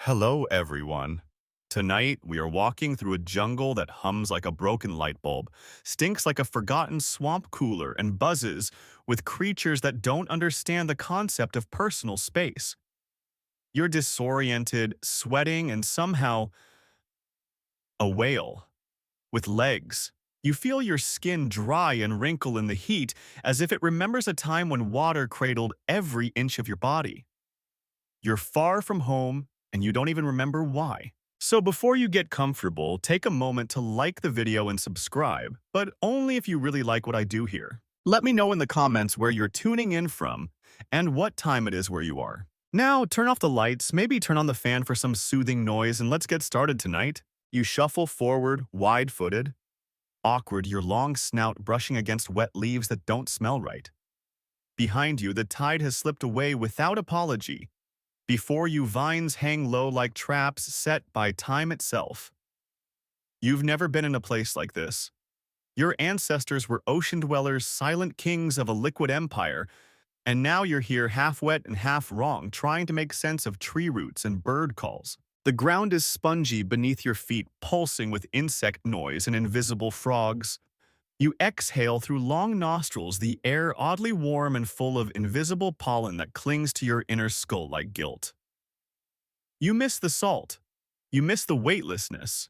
Hello, everyone. Tonight, we are walking through a jungle that hums like a broken light bulb, stinks like a forgotten swamp cooler, and buzzes with creatures that don't understand the concept of personal space. You're disoriented, sweating, and somehow a whale with legs. You feel your skin dry and wrinkle in the heat as if it remembers a time when water cradled every inch of your body. You're far from home, and you don't even remember why. So before you get comfortable, take a moment to like the video and subscribe, but only if you really like what I do here. Let me know in the comments where you're tuning in from and what time it is where you are. Now, turn off the lights, maybe turn on the fan for some soothing noise, and let's get started tonight. You shuffle forward, wide-footed. Awkward, your long snout brushing against wet leaves that don't smell right. Behind you, the tide has slipped away without apology. Before you, vines hang low like traps set by time itself. You've never been in a place like this. Your ancestors were ocean dwellers, silent kings of a liquid empire, and now you're here half wet and half wrong, trying to make sense of tree roots and bird calls. The ground is spongy beneath your feet, pulsing with insect noise and invisible frogs. You exhale through long nostrils, the air oddly warm and full of invisible pollen that clings to your inner skull like guilt. You miss the salt. You miss the weightlessness.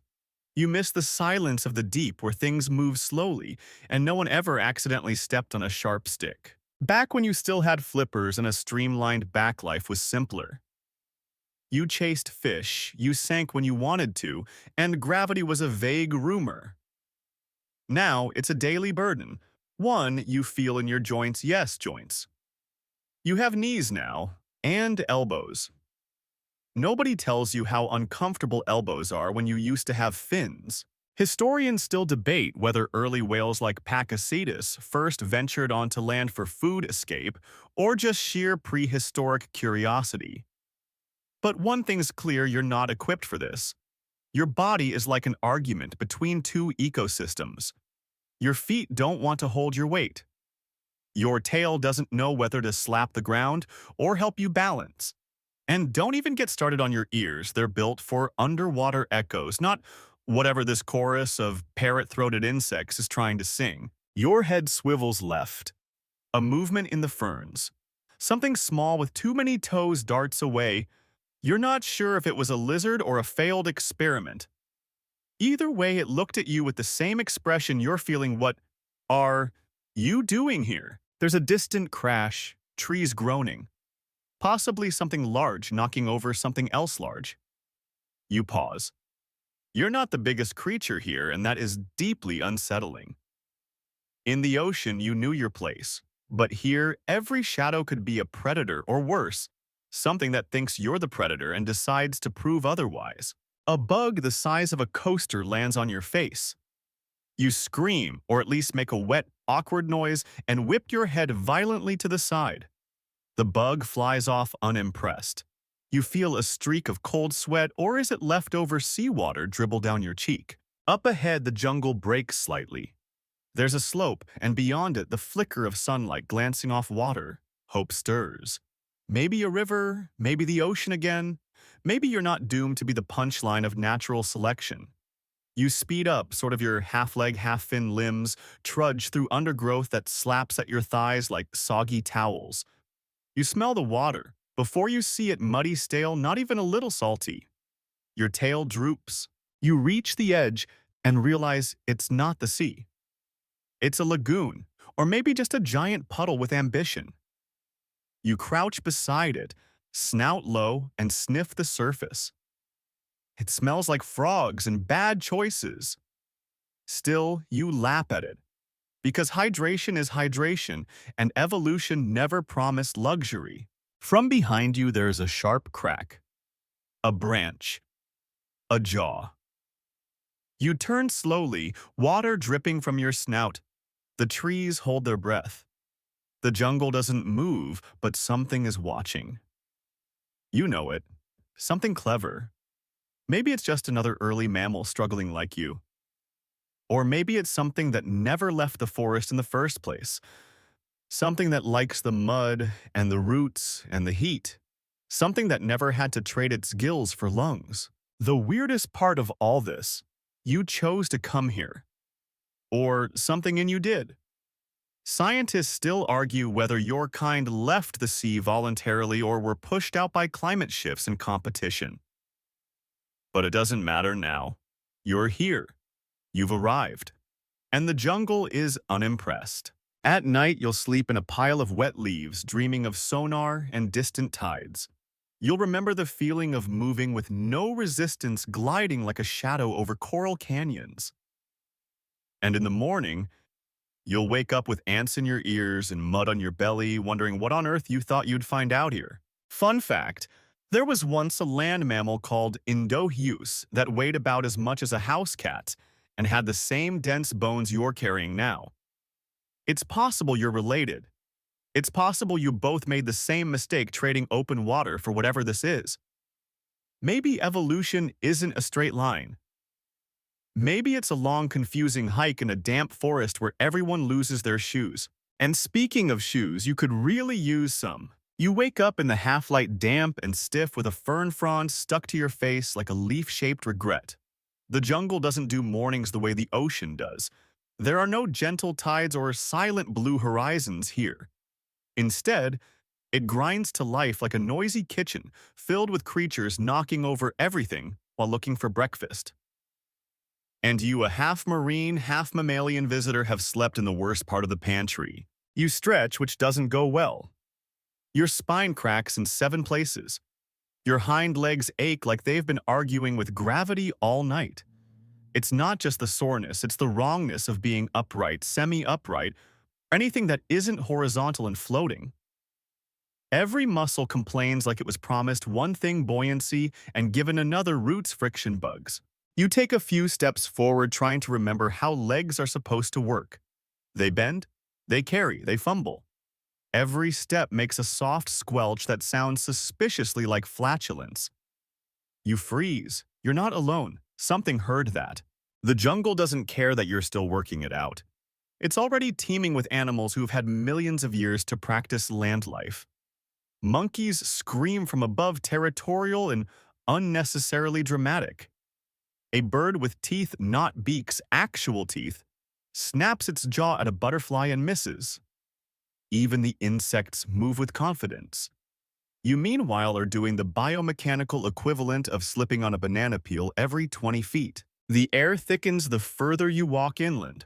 You miss the silence of the deep where things move slowly and no one ever accidentally stepped on a sharp stick. Back when you still had flippers and a streamlined back, life was simpler. You chased fish, you sank when you wanted to, and gravity was a vague rumor. Now, it's a daily burden. One you feel in your joints, yes, joints. You have knees now, and elbows. Nobody tells you how uncomfortable elbows are when you used to have fins. Historians still debate whether early whales like Pakicetus first ventured onto land for food escape or just sheer prehistoric curiosity. But one thing's clear, you're not equipped for this. Your body is like an argument between two ecosystems. Your feet don't want to hold your weight. Your tail doesn't know whether to slap the ground or help you balance. And don't even get started on your ears. They're built for underwater echoes, not whatever this chorus of parrot-throated insects is trying to sing. Your head swivels left. A movement in the ferns. Something small with too many toes darts away. You're not sure if it was a lizard or a failed experiment. Either way, it looked at you with the same expression you're feeling. What are you doing here? There's a distant crash, trees groaning. Possibly something large knocking over something else large. You pause. You're not the biggest creature here, and that is deeply unsettling. In the ocean, you knew your place. But here, every shadow could be a predator or worse, something that thinks you're the predator and decides to prove otherwise. A bug the size of a coaster lands on your face. You scream, or at least make a wet, awkward noise, and whip your head violently to the side. The bug flies off unimpressed. You feel a streak of cold sweat, or is it leftover seawater dribble down your cheek? Up ahead, the jungle breaks slightly. There's a slope, and beyond it, the flicker of sunlight glancing off water. Hope stirs. Maybe a river, maybe the ocean again. Maybe you're not doomed to be the punchline of natural selection. You speed up, sort of your half-leg, half-fin limbs, trudge through undergrowth that slaps at your thighs like soggy towels. You smell the water. Before you see it, muddy, stale, not even a little salty. Your tail droops. You reach the edge and realize it's not the sea. It's a lagoon, or maybe just a giant puddle with ambition. You crouch beside it, snout low, and sniff the surface. It smells like frogs and bad choices. Still, you lap at it. Because hydration is hydration, and evolution never promised luxury. From behind you, there's a sharp crack. A branch. A jaw. You turn slowly, water dripping from your snout. The trees hold their breath. The jungle doesn't move, but something is watching. You know it. Something clever. Maybe it's just another early mammal struggling like you. Or maybe it's something that never left the forest in the first place. Something that likes the mud and the roots and the heat. something that never had to trade its gills for lungs. The weirdest part of all this, you chose to come here. Or something in you did. Scientists still argue whether your kind left the sea voluntarily or were pushed out by climate shifts and competition. But it doesn't matter now. You're here. You've arrived. And the jungle is unimpressed. At night, you'll sleep in a pile of wet leaves, dreaming of sonar and distant tides. You'll remember the feeling of moving with no resistance, gliding like a shadow over coral canyons. And in the morning, you'll wake up with ants in your ears and mud on your belly, wondering what on earth you thought you'd find out here. Fun fact, there was once a land mammal called Indohuus that weighed about as much as a house cat and had the same dense bones you're carrying now. It's possible you're related. It's possible you both made the same mistake trading open water for whatever this is. Maybe evolution isn't a straight line. Maybe it's a long, confusing hike in a damp forest where everyone loses their shoes. And speaking of shoes, you could really use some. You wake up in the half-light damp and stiff with a fern frond stuck to your face like a leaf-shaped regret. The jungle doesn't do mornings the way the ocean does. There are no gentle tides or silent blue horizons here. Instead, it grinds to life like a noisy kitchen filled with creatures knocking over everything while looking for breakfast. And you, a half-marine, half-mammalian visitor, have slept in the worst part of the pantry. You stretch, which doesn't go well. Your spine cracks in 7 places. Your hind legs ache like they've been arguing with gravity all night. It's not just the soreness, it's the wrongness of being upright, semi-upright, or anything that isn't horizontal and floating. Every muscle complains like it was promised one thing buoyancy and given another roots friction bugs. You take a few steps forward trying to remember how legs are supposed to work. They bend, they carry, they fumble. Every step makes a soft squelch that sounds suspiciously like flatulence. You freeze. You're not alone. Something heard that. The jungle doesn't care that you're still working it out. It's already teeming with animals who've had millions of years to practice land life. Monkeys scream from above, territorial and unnecessarily dramatic. A bird with teeth, not beaks, actual teeth, snaps its jaw at a butterfly and misses. Even the insects move with confidence. You, meanwhile, are doing the biomechanical equivalent of slipping on a banana peel every 20 feet. The air thickens the further you walk inland.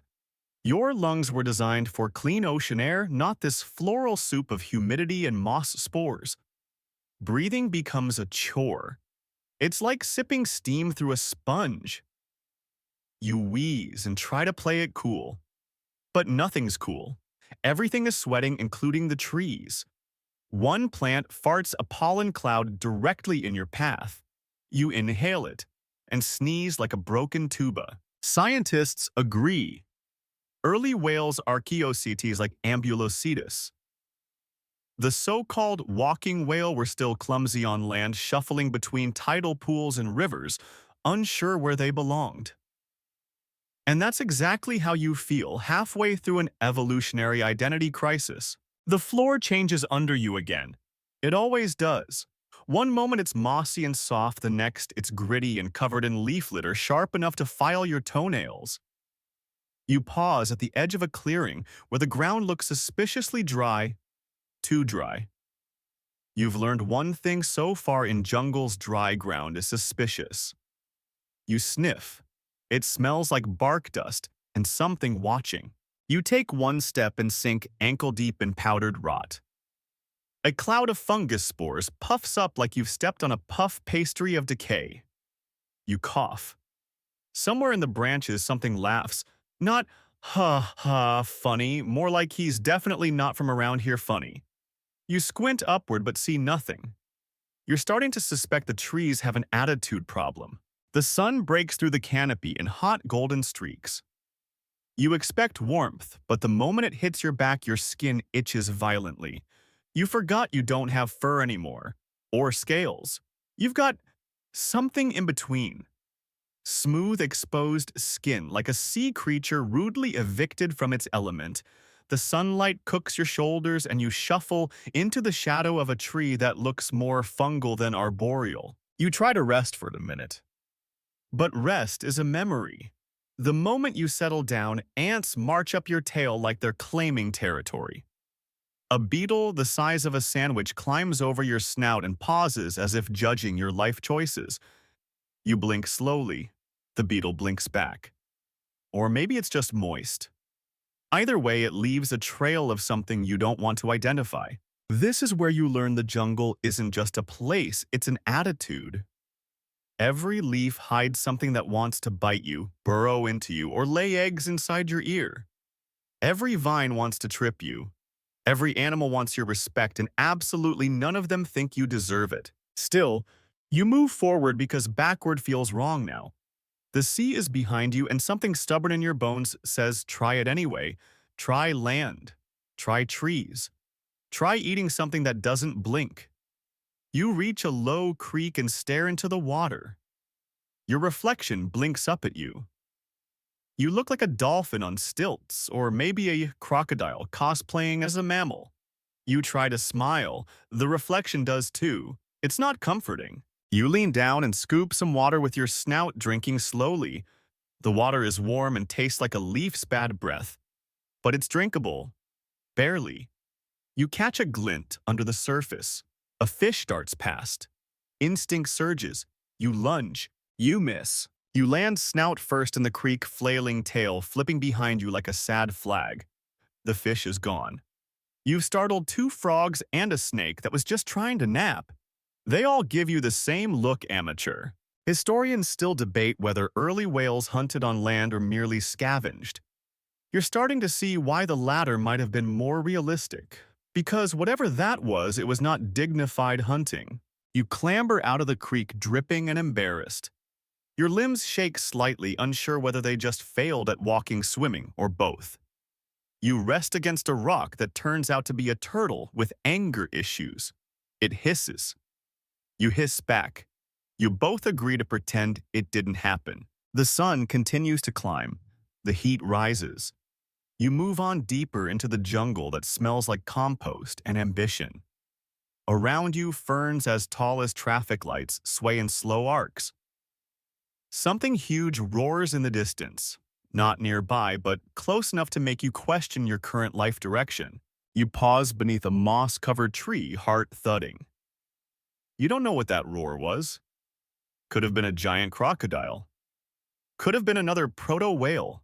Your lungs were designed for clean ocean air, not this floral soup of humidity and moss spores. Breathing becomes a chore. It's like sipping steam through a sponge. You wheeze and try to play it cool. But nothing's cool. Everything is sweating, including the trees. One plant farts a pollen cloud directly in your path. You inhale it and sneeze like a broken tuba. Scientists agree. Early whales archaeocetes like Ambulocetus. The so-called walking whale were still clumsy on land, shuffling between tidal pools and rivers, unsure where they belonged. And that's exactly how you feel halfway through an evolutionary identity crisis. The floor changes under you again. It always does. One moment it's mossy and soft, the next it's gritty and covered in leaf litter sharp enough to file your toenails. You pause at the edge of a clearing where the ground looks suspiciously dry, too dry. You've learned one thing so far in jungle's dry ground is suspicious. You sniff. It smells like bark dust and something watching. You take one step and sink ankle-deep in powdered rot. A cloud of fungus spores puffs up like you've stepped on a puff pastry of decay. You cough. Somewhere in the branches something laughs. Not, ha ha, funny, more like he's definitely not from around here funny. You squint upward but see nothing. You're starting to suspect the trees have an attitude problem. The sun breaks through the canopy in hot golden streaks. You expect warmth, but the moment it hits your back, your skin itches violently. You forgot you don't have fur anymore, or scales. You've got something in between. Smooth, exposed skin, like a sea creature rudely evicted from its element. The sunlight cooks your shoulders and you shuffle into the shadow of a tree that looks more fungal than arboreal. You try to rest for a minute. But rest is a memory. The moment you settle down, ants march up your tail like they're claiming territory. A beetle the size of a sandwich climbs over your snout and pauses as if judging your life choices. You blink slowly. The beetle blinks back. Or maybe it's just moist. Either way, it leaves a trail of something you don't want to identify. This is where you learn the jungle isn't just a place, it's an attitude. Every leaf hides something that wants to bite you, burrow into you, or lay eggs inside your ear. Every vine wants to trip you. Every animal wants your respect, and absolutely none of them think you deserve it. Still, you move forward because backward feels wrong now. The sea is behind you, and something stubborn in your bones says, try it anyway. Try land. Try trees. Try eating something that doesn't blink. You reach a low creek and stare into the water. Your reflection blinks up at you. You look like a dolphin on stilts, or maybe a crocodile cosplaying as a mammal. You try to smile. The reflection does too. It's not comforting. You lean down and scoop some water with your snout, drinking slowly. The water is warm and tastes like a leaf's bad breath. But it's drinkable. Barely. You catch a glint under the surface. A fish darts past. Instinct surges. You lunge. You miss. You land snout first in the creek, flailing tail flipping behind you like a sad flag. The fish is gone. You've startled two frogs and a snake that was just trying to nap. They all give you the same look, amateur. Historians still debate whether early whales hunted on land or merely scavenged. You're starting to see why the latter might have been more realistic. Because whatever that was, it was not dignified hunting. You clamber out of the creek dripping and embarrassed. Your limbs shake slightly, unsure whether they just failed at walking, swimming, or both. You rest against a rock that turns out to be a turtle with anger issues. It hisses. You hiss back. You both agree to pretend it didn't happen. The sun continues to climb. The heat rises. You move on deeper into the jungle that smells like compost and ambition. Around you, ferns as tall as traffic lights sway in slow arcs. Something huge roars in the distance, not nearby, but close enough to make you question your current life direction. You pause beneath a moss-covered tree, heart thudding. You don't know what that roar was. Could have been a giant crocodile. Could have been another proto-whale.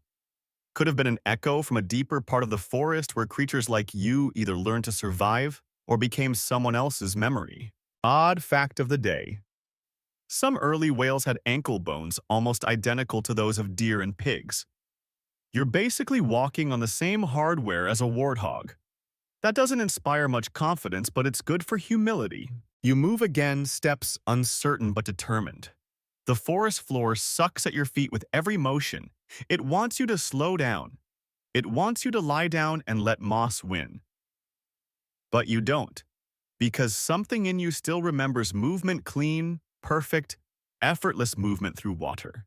Could have been an echo from a deeper part of the forest where creatures like you either learned to survive or became someone else's memory. Odd fact of the day. Some early whales had ankle bones almost identical to those of deer and pigs. You're basically walking on the same hardware as a warthog. That doesn't inspire much confidence, but it's good for humility. You move again, steps uncertain but determined. The forest floor sucks at your feet with every motion. It wants you to slow down. It wants you to lie down and let moss win. But you don't, because something in you still remembers movement, clean, perfect, effortless movement through water.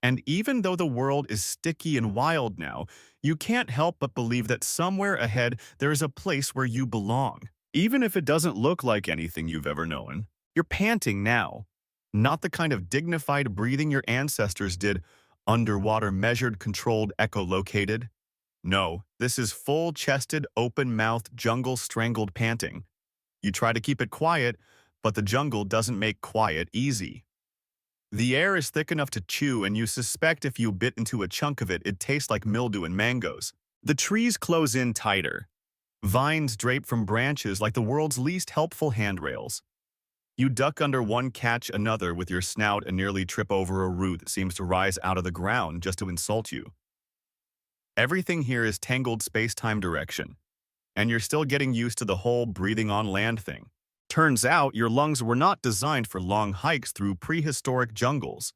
And even though the world is sticky and wild now, you can't help but believe that somewhere ahead there is a place where you belong. Even if it doesn't look like anything you've ever known, you're panting now. Not the kind of dignified breathing your ancestors did, underwater measured, controlled, echolocated. No, this is full-chested, open-mouthed, jungle-strangled panting. You try to keep it quiet, but the jungle doesn't make quiet easy. The air is thick enough to chew, and you suspect if you bit into a chunk of it, it'd taste like mildew and mangoes. The trees close in tighter. Vines drape from branches like the world's least helpful handrails. You duck under one, catch another with your snout, and nearly trip over a root that seems to rise out of the ground just to insult you. Everything here is tangled space-time direction, and you're still getting used to the whole breathing on land thing. Turns out your lungs were not designed for long hikes through prehistoric jungles.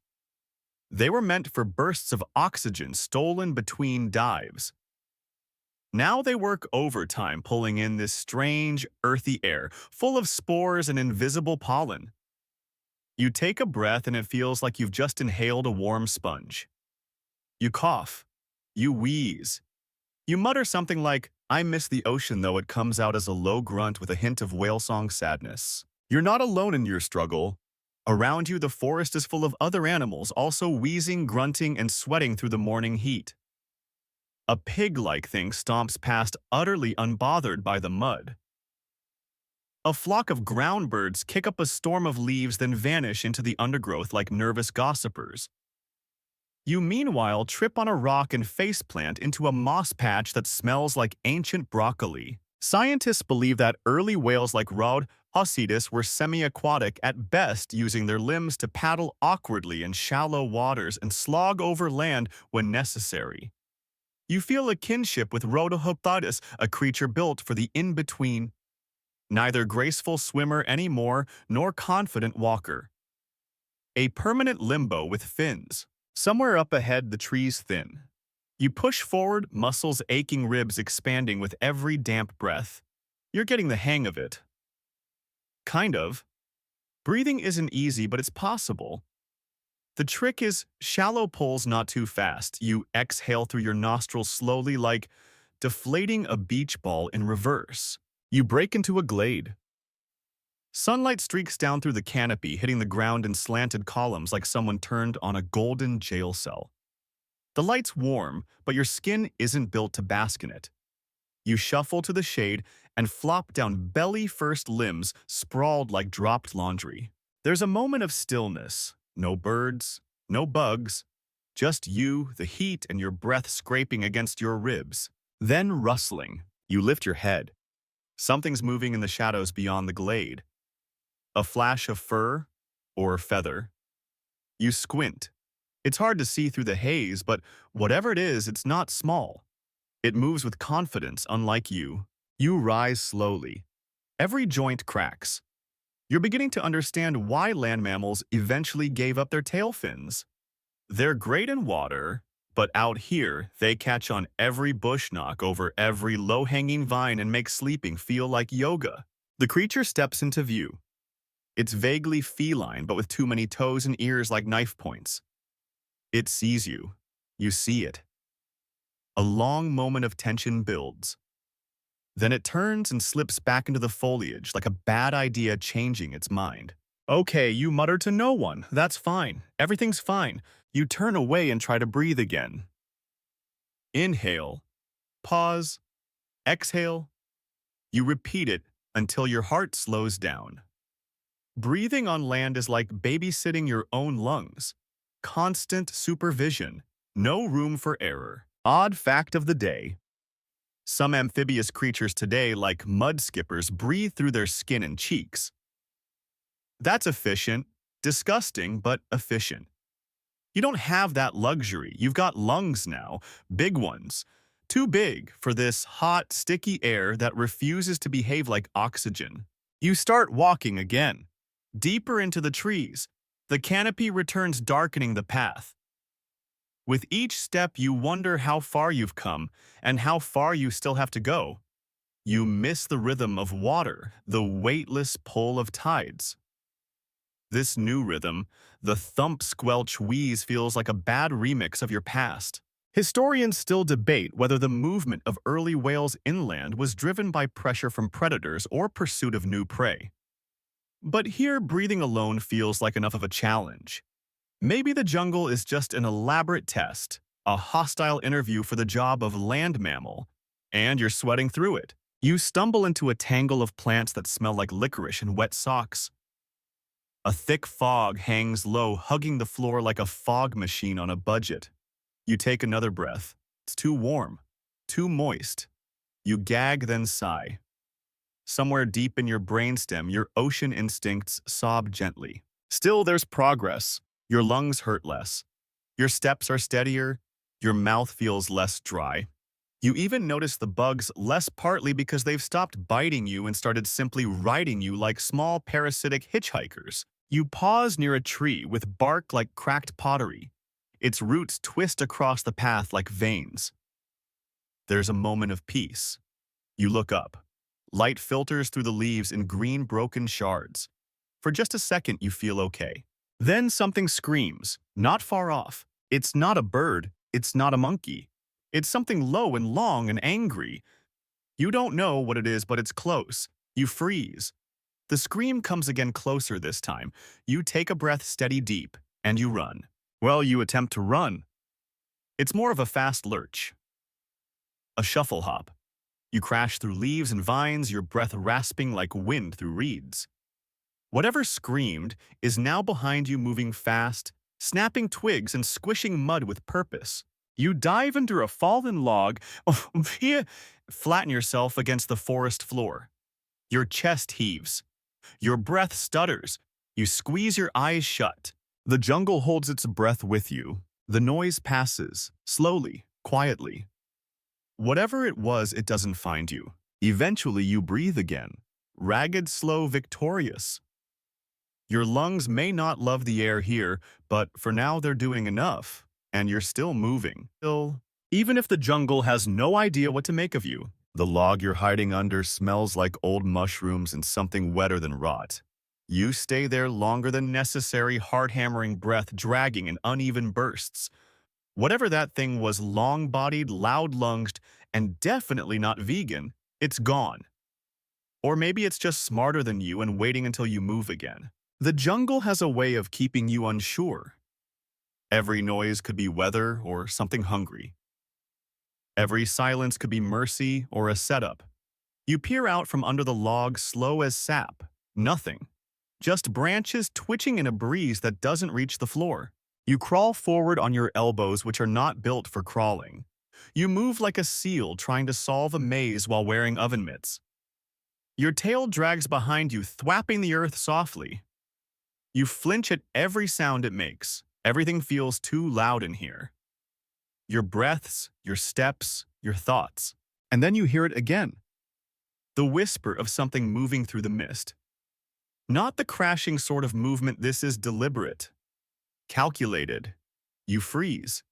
They were meant for bursts of oxygen stolen between dives. Now they work overtime, pulling in this strange, earthy air, full of spores and invisible pollen. You take a breath and it feels like you've just inhaled a warm sponge. You cough. You wheeze. You mutter something like, I miss the ocean, though it comes out as a low grunt with a hint of whale song sadness. You're not alone in your struggle. Around you, the forest is full of other animals, also wheezing, grunting, and sweating through the morning heat. A pig-like thing stomps past, utterly unbothered by the mud. A flock of ground birds kick up a storm of leaves, then vanish into the undergrowth like nervous gossipers. You meanwhile trip on a rock and faceplant into a moss patch that smells like ancient broccoli. Scientists believe that early whales like Rod Hositis were semi-aquatic at best, using their limbs to paddle awkwardly in shallow waters and slog over land when necessary. You feel a kinship with Rhodophotis, a creature built for the in-between. Neither graceful swimmer anymore, nor confident walker. A permanent limbo with fins. Somewhere up ahead, the trees thin. You push forward, muscles aching, ribs expanding with every damp breath. You're getting the hang of it. Kind of. Breathing isn't easy, but it's possible. The trick is shallow pulls, not too fast. You exhale through your nostrils slowly, like deflating a beach ball in reverse. You break into a glade. Sunlight streaks down through the canopy, hitting the ground in slanted columns like someone turned on a golden jail cell. The light's warm, but your skin isn't built to bask in it. You shuffle to the shade and flop down belly-first, limbs sprawled like dropped laundry. There's a moment of stillness. No birds, no bugs, just you, the heat, and your breath scraping against your ribs. Then rustling. You lift your head. Something's moving in the shadows beyond the glade. A flash of fur or feather. You squint. It's hard to see through the haze, but whatever it is, it's not small. It moves with confidence, unlike you. You rise slowly. Every joint cracks. You're beginning to understand why land mammals eventually gave up their tail fins. They're great in water, but out here, they catch on every bush, knock over every low-hanging vine, and make sleeping feel like yoga. The creature steps into view. It's vaguely feline, but with too many toes and ears like knife points. It sees you. You see it. A long moment of tension builds. Then it turns and slips back into the foliage like a bad idea changing its mind. Okay, you mutter to no one. That's fine. Everything's fine. You turn away and try to breathe again. Inhale. Pause. Exhale. You repeat it until your heart slows down. Breathing on land is like babysitting your own lungs. Constant supervision. No room for error. Odd fact of the day. Some amphibious creatures today, like mud skippers, breathe through their skin and cheeks. That's efficient. Disgusting, but efficient. You don't have that luxury. You've got lungs now, big ones. Too big for this hot, sticky air that refuses to behave like oxygen. You start walking again, deeper into the trees. The canopy returns, darkening the path. With each step, you wonder how far you've come and how far you still have to go. You miss the rhythm of water, the weightless pull of tides. This new rhythm, the thump, squelch, wheeze, feels like a bad remix of your past. Historians still debate whether the movement of early whales inland was driven by pressure from predators or pursuit of new prey. But here, breathing alone feels like enough of a challenge. Maybe the jungle is just an elaborate test, a hostile interview for the job of land mammal, and you're sweating through it. You stumble into a tangle of plants that smell like licorice and wet socks. A thick fog hangs low, hugging the floor like a fog machine on a budget. You take another breath. It's too warm, too moist. You gag, then sigh. Somewhere deep in your brainstem, your ocean instincts sob gently. Still, there's progress. Your lungs hurt less. Your steps are steadier. Your mouth feels less dry. You even notice the bugs less, partly because they've stopped biting you and started simply riding you like small parasitic hitchhikers. You pause near a tree with bark like cracked pottery. Its roots twist across the path like veins. There's a moment of peace. You look up. Light filters through the leaves in green, broken shards. For just a second, you feel okay. Then something screams, not far off. It's not a bird. It's not a monkey. It's something low and long and angry. You don't know what it is, but it's close. You freeze. The scream comes again closer this time. You take a breath steady deep, and you run. Well, you attempt to run. It's more of a fast lurch, a shuffle hop. You crash through leaves and vines, your breath rasping like wind through reeds. Whatever screamed is now behind you, moving fast, snapping twigs and squishing mud with purpose. You dive under a fallen log, flatten yourself against the forest floor. Your chest heaves. Your breath stutters. You squeeze your eyes shut. The jungle holds its breath with you. The noise passes, slowly, quietly. Whatever it was, it doesn't find you. Eventually, you breathe again. Ragged, slow, victorious. Your lungs may not love the air here, but for now they're doing enough, and you're still moving. Even if the jungle has no idea what to make of you, the log you're hiding under smells like old mushrooms and something wetter than rot. You stay there longer than necessary, heart-hammering breath dragging in uneven bursts. Whatever that thing was, long-bodied, loud-lunged, and definitely not vegan, it's gone. Or maybe it's just smarter than you and waiting until you move again. The jungle has a way of keeping you unsure. Every noise could be weather or something hungry. Every silence could be mercy or a setup. You peer out from under the log, slow as sap. Nothing. Just branches twitching in a breeze that doesn't reach the floor. You crawl forward on your elbows, which are not built for crawling. You move like a seal trying to solve a maze while wearing oven mitts. Your tail drags behind you, thwapping the earth softly. You flinch at every sound it makes. Everything feels too loud in here. Your breaths, your steps, your thoughts. And then you hear it again. The whisper of something moving through the mist. Not the crashing sort of movement. This is deliberate. Calculated. You freeze.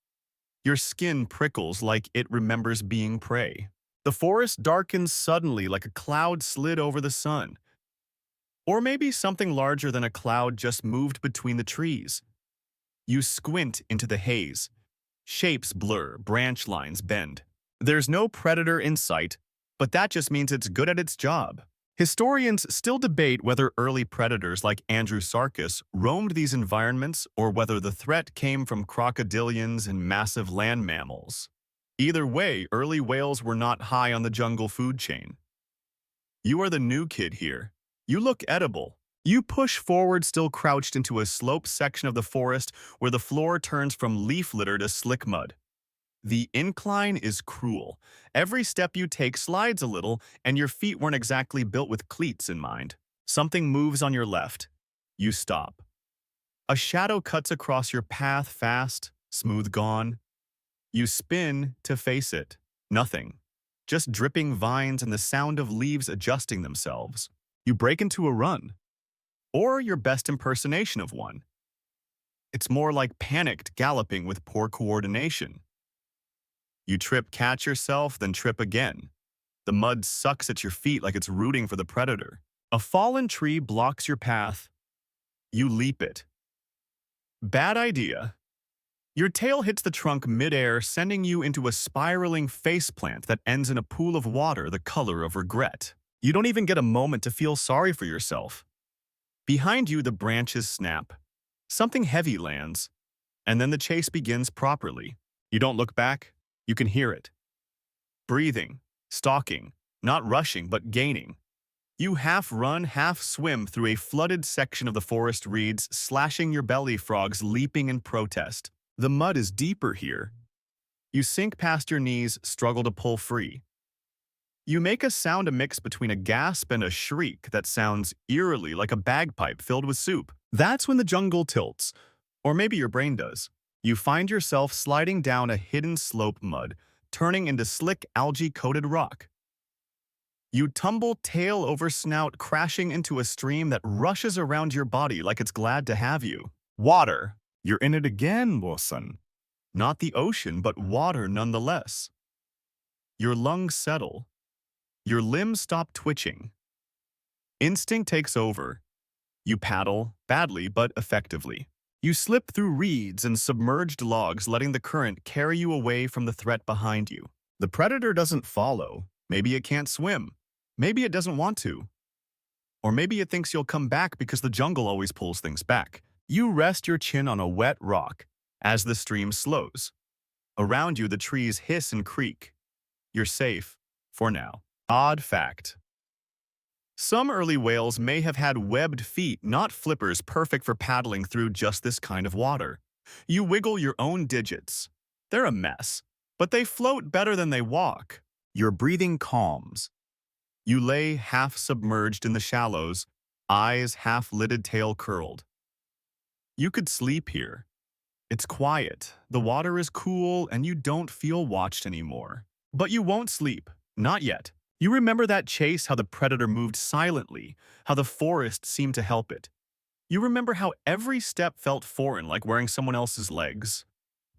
Your skin prickles like it remembers being prey. The forest darkens suddenly like a cloud slid over the sun. Or maybe something larger than a cloud just moved between the trees. You squint into the haze. Shapes blur, branch lines bend. There's no predator in sight, but that just means it's good at its job. Historians still debate whether early predators like Andrewsarchus roamed these environments or whether the threat came from crocodilians and massive land mammals. Either way, early whales were not high on the jungle food chain. You are the new kid here. You look edible. You push forward, still crouched into a sloped section of the forest where the floor turns from leaf litter to slick mud. The incline is cruel. Every step you take slides a little, and your feet weren't exactly built with cleats in mind. Something moves on your left. You stop. A shadow cuts across your path, fast, smooth gone. You spin to face it. Nothing. Just dripping vines and the sound of leaves adjusting themselves. You break into a run. Or your best impersonation of one. It's more like panicked galloping with poor coordination. You trip, catch yourself, then trip again. The mud sucks at your feet like it's rooting for the predator. A fallen tree blocks your path. You leap it. Bad idea. Your tail hits the trunk midair, sending you into a spiraling faceplant that ends in a pool of water the color of regret. You don't even get a moment to feel sorry for yourself. Behind you, the branches snap. Something heavy lands, and then the chase begins properly. You don't look back. You can hear it. Breathing, stalking, not rushing but gaining. You half run, half swim through a flooded section of the forest reeds, slashing your belly, frogs leaping in protest. The mud is deeper here. You sink past your knees, struggle to pull free. You make a sound, a mix between a gasp and a shriek that sounds eerily like a bagpipe filled with soup. That's when the jungle tilts, or maybe your brain does. You find yourself sliding down a hidden slope mud, turning into slick algae-coated rock. You tumble tail over snout, crashing into a stream that rushes around your body like it's glad to have you. Water. You're in it again, Wilson. Not the ocean, but water nonetheless. Your lungs settle. Your limbs stop twitching. Instinct takes over. You paddle, badly but effectively. You slip through reeds and submerged logs, letting the current carry you away from the threat behind you. The predator doesn't follow. Maybe it can't swim. Maybe it doesn't want to. Or maybe it thinks you'll come back because the jungle always pulls things back. You rest your chin on a wet rock as the stream slows. Around you, the trees hiss and creak. You're safe, for now. Odd fact. Some early whales may have had webbed feet, not flippers, perfect for paddling through just this kind of water. You wiggle your own digits. They're a mess, but they float better than they walk. Your breathing calms. You lay half submerged in the shallows, eyes half-lidded, tail curled. You could sleep here. It's quiet, the water is cool, and you don't feel watched anymore. But you won't sleep. Not yet. You remember that chase, how the predator moved silently, how the forest seemed to help it. You remember how every step felt foreign, like wearing someone else's legs.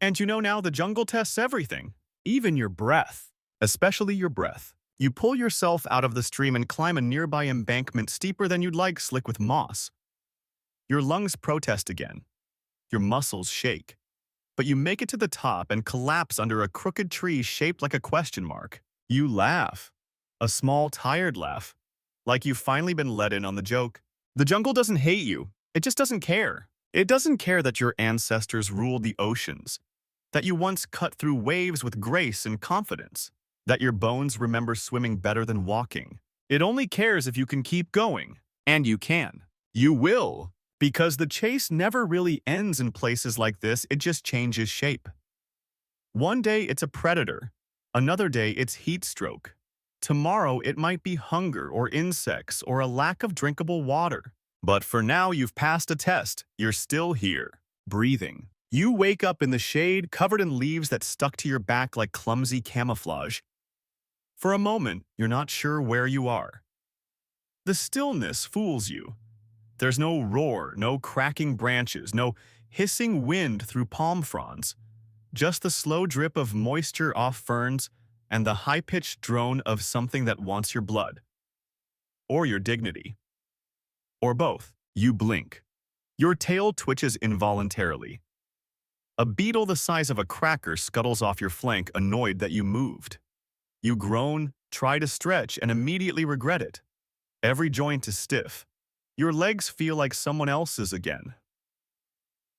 And you know now the jungle tests everything, even your breath, especially your breath. You pull yourself out of the stream and climb a nearby embankment steeper than you'd like, slick with moss. Your lungs protest again. Your muscles shake. But you make it to the top and collapse under a crooked tree shaped like a question mark. You laugh. A small, tired laugh. Like you've finally been let in on the joke. The jungle doesn't hate you. It just doesn't care. It doesn't care that your ancestors ruled the oceans, that you once cut through waves with grace and confidence, that your bones remember swimming better than walking. It only cares if you can keep going. And you can. You will. Because the chase never really ends in places like this, it just changes shape. One day it's a predator. Another day it's heat stroke. Tomorrow it might be hunger or insects or a lack of drinkable water. But for now you've passed a test. You're still here, breathing. You wake up in the shade, covered in leaves that stuck to your back like clumsy camouflage. For a moment, you're not sure where you are. The stillness fools you. There's no roar, no cracking branches, no hissing wind through palm fronds. Just the slow drip of moisture off ferns and the high-pitched drone of something that wants your blood. Or your dignity. Or both. You blink. Your tail twitches involuntarily. A beetle the size of a cracker scuttles off your flank, annoyed that you moved. You groan, try to stretch, and immediately regret it. Every joint is stiff. Your legs feel like someone else's again.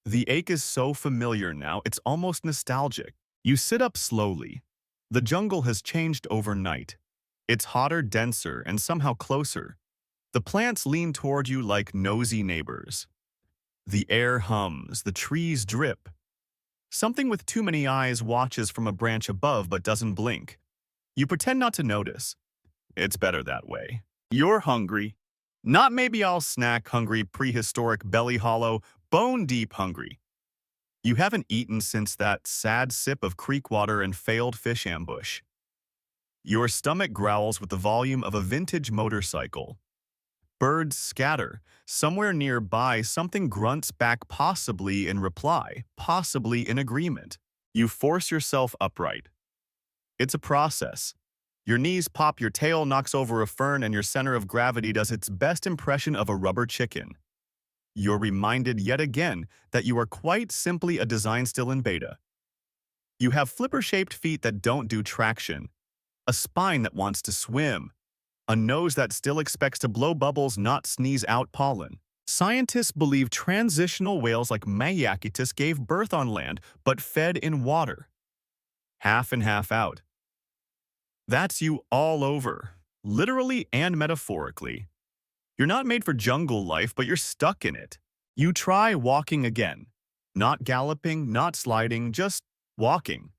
The ache is so familiar now, it's almost nostalgic. You sit up slowly. The jungle has changed overnight. It's hotter, denser, and somehow closer. The plants lean toward you like nosy neighbors. The air hums, the trees drip. Something with too many eyes watches from a branch above but doesn't blink. You pretend not to notice. It's better that way. You're hungry. Not maybe I'll snack hungry, prehistoric, belly hollow, bone-deep hungry. You haven't eaten since that sad sip of creek water and failed fish ambush. Your stomach growls with the volume of a vintage motorcycle. Birds scatter. Somewhere nearby, something grunts back, possibly in reply, possibly in agreement. You force yourself upright. It's a process. Your knees pop, your tail knocks over a fern, and your center of gravity does its best impression of a rubber chicken. You're reminded yet again that you are quite simply a design still in beta. You have flipper-shaped feet that don't do traction, a spine that wants to swim, a nose that still expects to blow bubbles, not sneeze out pollen. Scientists believe transitional whales like Maiakitis gave birth on land but fed in water. Half in, half out. That's you all over, literally and metaphorically. You're not made for jungle life, but you're stuck in it. You try walking again. Not galloping, not sliding, just walking.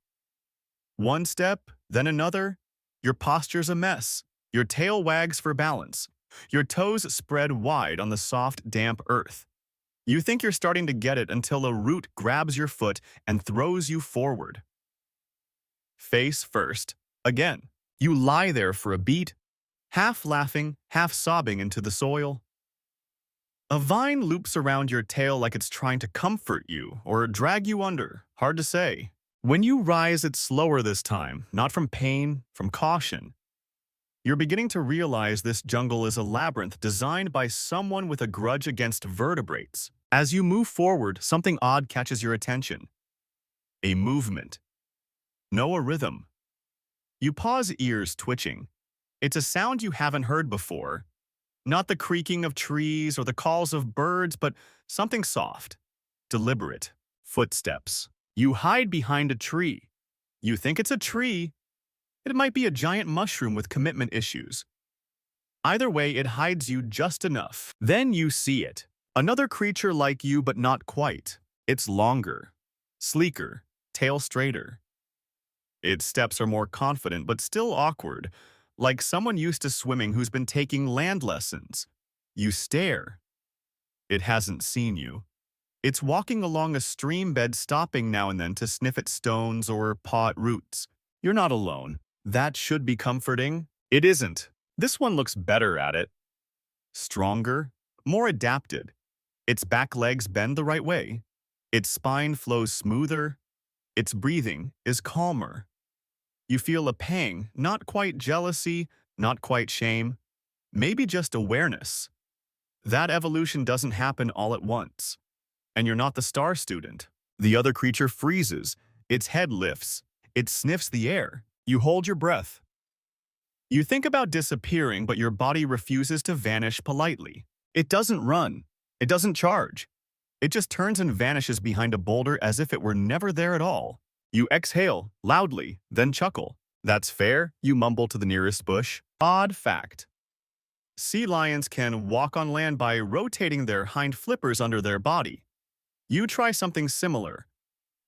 One step, then another. Your posture's a mess. Your tail wags for balance. Your toes spread wide on the soft, damp earth. You think you're starting to get it until a root grabs your foot and throws you forward. Face first, again. You lie there for a beat, half laughing, half sobbing into the soil. A vine loops around your tail like it's trying to comfort you or drag you under, hard to say. When you rise, it's slower this time, not from pain, from caution. You're beginning to realize this jungle is a labyrinth designed by someone with a grudge against vertebrates. As you move forward, something odd catches your attention. A movement. No, a rhythm. You pause, ears twitching. It's a sound you haven't heard before. Not the creaking of trees or the calls of birds, but something soft, deliberate. Footsteps. You hide behind a tree. You think it's a tree. It might be a giant mushroom with commitment issues. Either way, it hides you just enough. Then you see it. Another creature like you, but not quite. It's longer, sleeker, tail straighter. Its steps are more confident, but still awkward, like someone used to swimming who's been taking land lessons. You stare. It hasn't seen you. It's walking along a stream bed, stopping now and then to sniff at stones or paw at roots. You're not alone. That should be comforting. It isn't. This one looks better at it. Stronger, more adapted. Its back legs bend the right way. Its spine flows smoother. Its breathing is calmer. You feel a pang, not quite jealousy, not quite shame, maybe just awareness. That evolution doesn't happen all at once. And you're not the star student. The other creature freezes. Its head lifts. It sniffs the air. You hold your breath. You think about disappearing, but your body refuses to vanish politely. It doesn't run. It doesn't charge. It just turns and vanishes behind a boulder as if it were never there at all. You exhale, loudly, then chuckle. That's fair, you mumble to the nearest bush. Odd fact. Sea lions can walk on land by rotating their hind flippers under their body. You try something similar.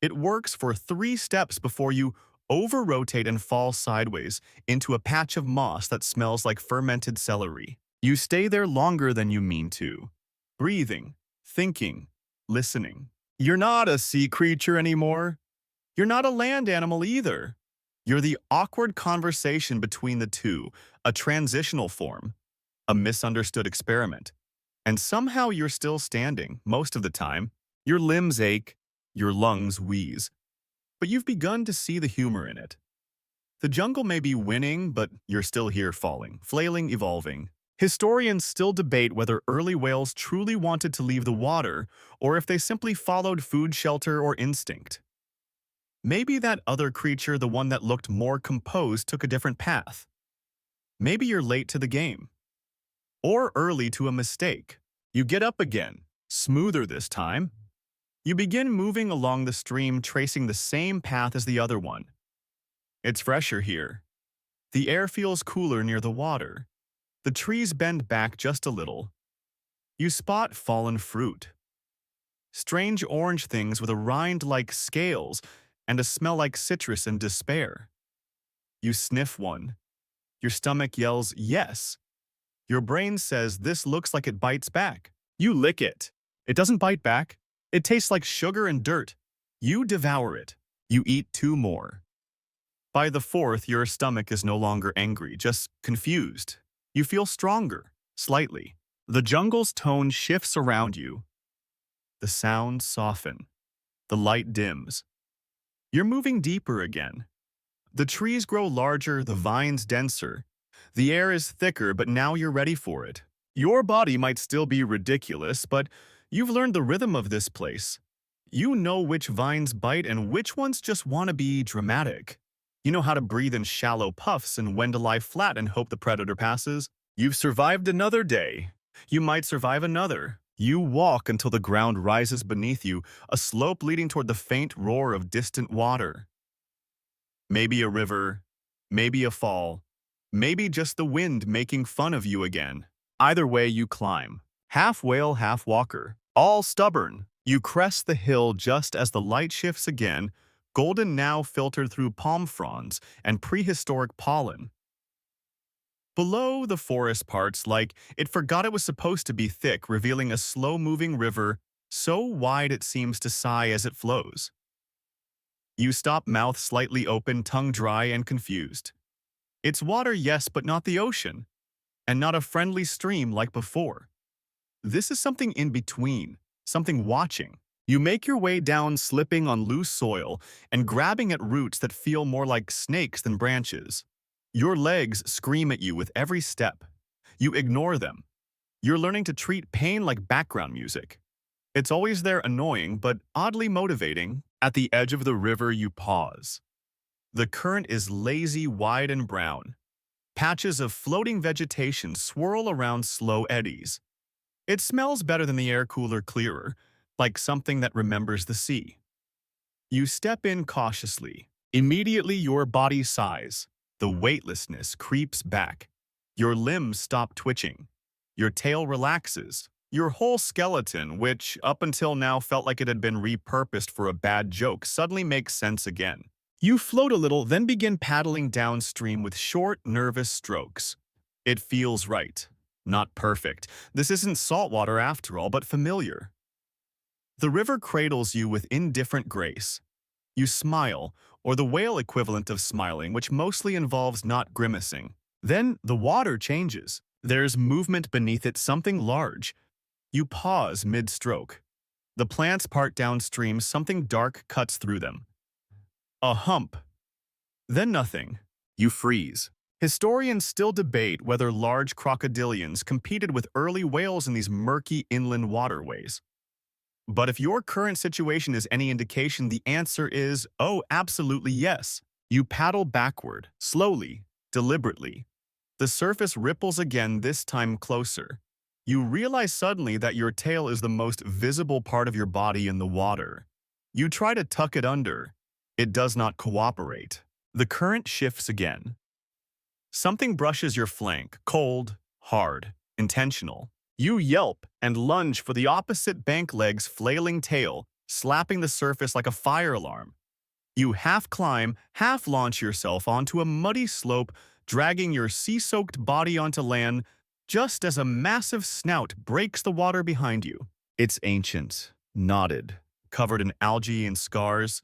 It works for 3 steps before you over-rotate and fall sideways into a patch of moss that smells like fermented celery. You stay there longer than you mean to. Breathing, thinking, listening. You're not a sea creature anymore. You're not a land animal either. You're the awkward conversation between the two, a transitional form, a misunderstood experiment. And somehow you're still standing, most of the time. Your limbs ache, your lungs wheeze. But you've begun to see the humor in it. The jungle may be winning, but you're still here falling, flailing, evolving. Historians still debate whether early whales truly wanted to leave the water or if they simply followed food, shelter, or instinct. Maybe that other creature, the one that looked more composed, took a different path. Maybe you're late to the game. Or early to a mistake. You get up again, smoother this time. You begin moving along the stream, tracing the same path as the other one. It's fresher here. The air feels cooler near the water. The trees bend back just a little. You spot fallen fruit. Strange orange things with a rind like scales and a smell like citrus and despair. You sniff one. Your stomach yells, yes. Your brain says this looks like it bites back. You lick it. It doesn't bite back. It tastes like sugar and dirt. You devour it. You eat 2 more. By the 4th, your stomach is no longer angry, just confused. You feel stronger, slightly. The jungle's tone shifts around you. The sounds soften. The light dims. You're moving deeper again. The trees grow larger, the vines denser. The air is thicker, but now you're ready for it. Your body might still be ridiculous, but you've learned the rhythm of this place. You know which vines bite and which ones just want to be dramatic. You know how to breathe in shallow puffs and when to lie flat and hope the predator passes. You've survived another day. You might survive another. You walk until the ground rises beneath you, a slope leading toward the faint roar of distant water. Maybe a river, maybe a fall, maybe just the wind making fun of you again. Either way, you climb. Half whale, half walker. All stubborn. You crest the hill just as the light shifts again, golden now filtered through palm fronds and prehistoric pollen. Below, the forest parts like it forgot it was supposed to be thick, revealing a slow-moving river so wide it seems to sigh as it flows. You stop, mouth slightly open, tongue dry and confused. It's water, yes, but not the ocean, and not a friendly stream like before. This is something in between, something watching. You make your way down, slipping on loose soil and grabbing at roots that feel more like snakes than branches. Your legs scream at you with every step. You ignore them. You're learning to treat pain like background music. It's always there, annoying but oddly motivating. At the edge of the river, you pause. The current is lazy, wide, and brown. Patches of floating vegetation swirl around slow eddies. It smells better than the air cooler, clearer, like something that remembers the sea. You step in cautiously. Immediately your body sighs. The weightlessness creeps back. Your limbs stop twitching. Your tail relaxes. Your whole skeleton, which up until now felt like it had been repurposed for a bad joke, suddenly makes sense again. You float a little, then begin paddling downstream with short, nervous strokes. It feels right. Not perfect. This isn't saltwater after all, but familiar. The river cradles you with indifferent grace. You smile, or the whale equivalent of smiling, which mostly involves not grimacing. Then the water changes. There's movement beneath it, something large. You pause mid-stroke. The plants part downstream, something dark cuts through them. A hump. Then nothing. You freeze. Historians still debate whether large crocodilians competed with early whales in these murky inland waterways. But if your current situation is any indication, the answer is, oh, absolutely yes. You paddle backward, slowly, deliberately. The surface ripples again, this time closer. You realize suddenly that your tail is the most visible part of your body in the water. You try to tuck it under. It does not cooperate. The current shifts again. Something brushes your flank, cold, hard, intentional. You yelp and lunge for the opposite bank, legs flailing, tail slapping the surface like a fire alarm. You half climb, half launch yourself onto a muddy slope, dragging your sea-soaked body onto land just as a massive snout breaks the water behind you. It's ancient, knotted, covered in algae and scars.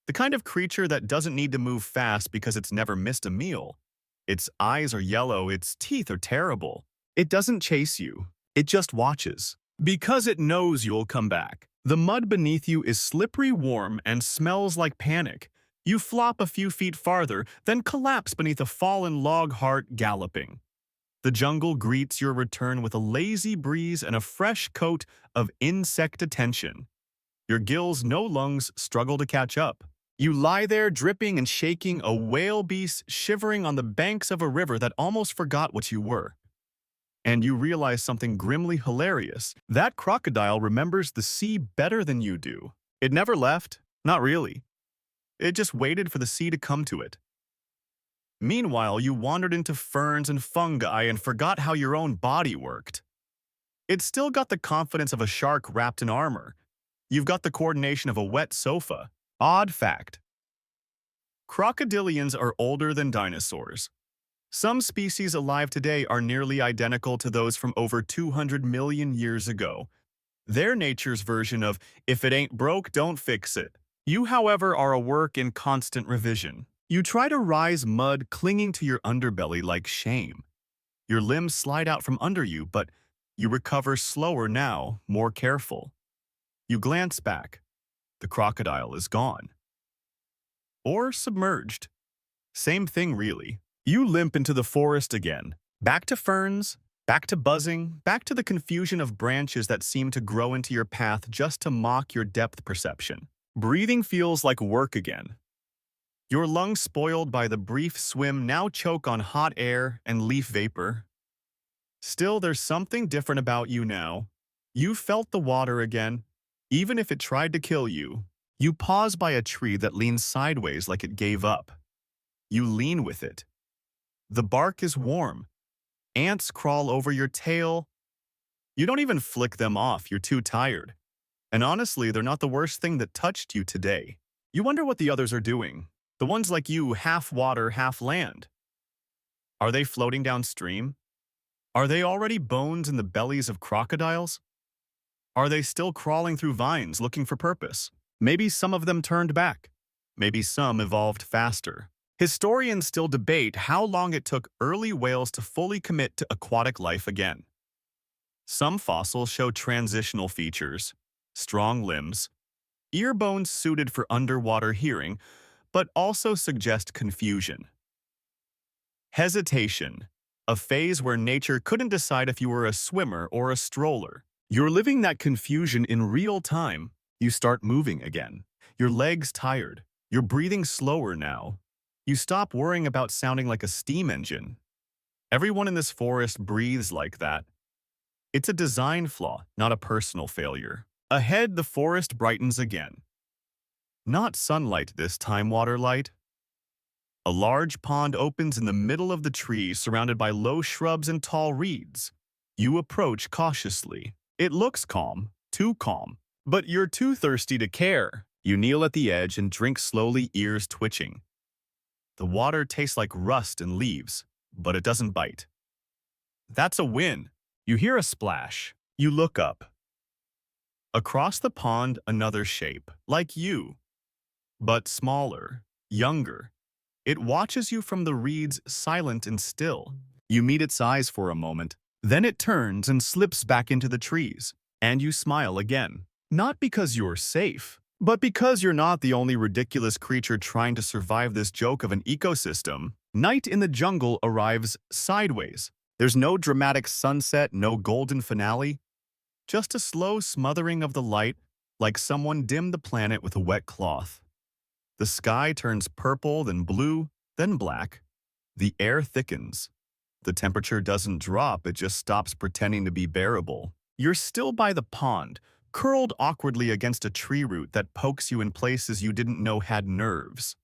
The kind of creature that doesn't need to move fast because it's never missed a meal. Its eyes are yellow, its teeth are terrible. It doesn't chase you. It just watches. Because it knows you'll come back. The mud beneath you is slippery, warm, and smells like panic. You flop a few feet farther, then collapse beneath a fallen log, heart galloping. The jungle greets your return with a lazy breeze and a fresh coat of insect attention. Your gills, no lungs, struggle to catch up. You lie there dripping and shaking, a whale beast shivering on the banks of a river that almost forgot what you were. And you realize something grimly hilarious. That crocodile remembers the sea better than you do. It never left. Not really. It just waited for the sea to come to it. Meanwhile, you wandered into ferns and fungi and forgot how your own body worked. It's still got the confidence of a shark wrapped in armor. You've got the coordination of a wet sofa. Odd fact. Crocodilians are older than dinosaurs. Some species alive today are nearly identical to those from over 200 million years ago. They're nature's version of, if it ain't broke, don't fix it. You, however, are a work in constant revision. You try to rise, mud clinging to your underbelly like shame. Your limbs slide out from under you, but you recover slower now, more careful. You glance back. The crocodile is gone. Or submerged. Same thing, really. You limp into the forest again. Back to ferns, back to buzzing, back to the confusion of branches that seem to grow into your path just to mock your depth perception. Breathing feels like work again. Your lungs, spoiled by the brief swim, now choke on hot air and leaf vapor. Still, there's something different about you now. You felt the water again, even if it tried to kill you. You pause by a tree that leans sideways like it gave up. You lean with it. The bark is warm. Ants crawl over your tail. You don't even flick them off, you're too tired. And honestly, they're not the worst thing that touched you today. You wonder what the others are doing. The ones like you, half water, half land. Are they floating downstream? Are they already bones in the bellies of crocodiles? Are they still crawling through vines looking for purpose? Maybe some of them turned back. Maybe some evolved faster. Historians still debate how long it took early whales to fully commit to aquatic life again. Some fossils show transitional features, strong limbs, ear bones suited for underwater hearing, but also suggest confusion. Hesitation, a phase where nature couldn't decide if you were a swimmer or a stroller. You're living that confusion in real time. You start moving again. Your legs tired. You're breathing slower now. You stop worrying about sounding like a steam engine. Everyone in this forest breathes like that. It's a design flaw, not a personal failure. Ahead, the forest brightens again. Not sunlight this time, water light. A large pond opens in the middle of the trees, surrounded by low shrubs and tall reeds. You approach cautiously. It looks calm, too calm, but you're too thirsty to care. You kneel at the edge and drink slowly, ears twitching. The water tastes like rust and leaves, but it doesn't bite. That's a win. You hear a splash. You look up. Across the pond, another shape, like you, but smaller, younger. It watches you from the reeds, silent and still. You meet its eyes for a moment. Then it turns and slips back into the trees. And you smile again. Not because you're safe, but because you're not the only ridiculous creature trying to survive this joke of an ecosystem. Night in the jungle arrives sideways. There's no dramatic sunset, no golden finale. Just a slow smothering of the light, like someone dimmed the planet with a wet cloth. The sky turns purple, then blue, then black. The air thickens. The temperature doesn't drop, it just stops pretending to be bearable. You're still by the pond, curled awkwardly against a tree root that pokes you in places you didn't know had nerves.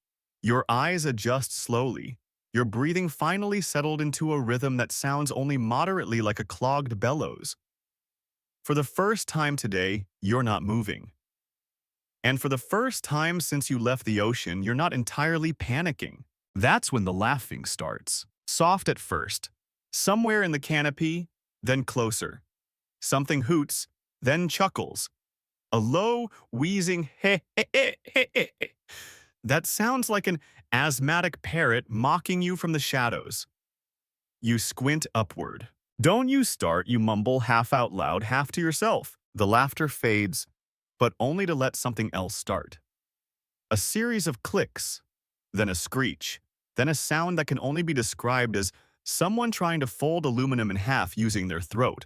Your eyes adjust slowly. Your breathing finally settled into a rhythm that sounds only moderately like a clogged bellows. For the first time today, you're not moving. And for the first time since you left the ocean, you're not entirely panicking. That's when the laughing starts. Soft at first. Somewhere in the canopy, then closer. Something hoots, then chuckles. A low, wheezing heh heh heh heh heh that sounds like an asthmatic parrot mocking you from the shadows. You squint upward. Don't you start, you mumble half out loud, half to yourself. The laughter fades, but only to let something else start. A series of clicks, then a screech, then a sound that can only be described as someone trying to fold aluminum in half using their throat.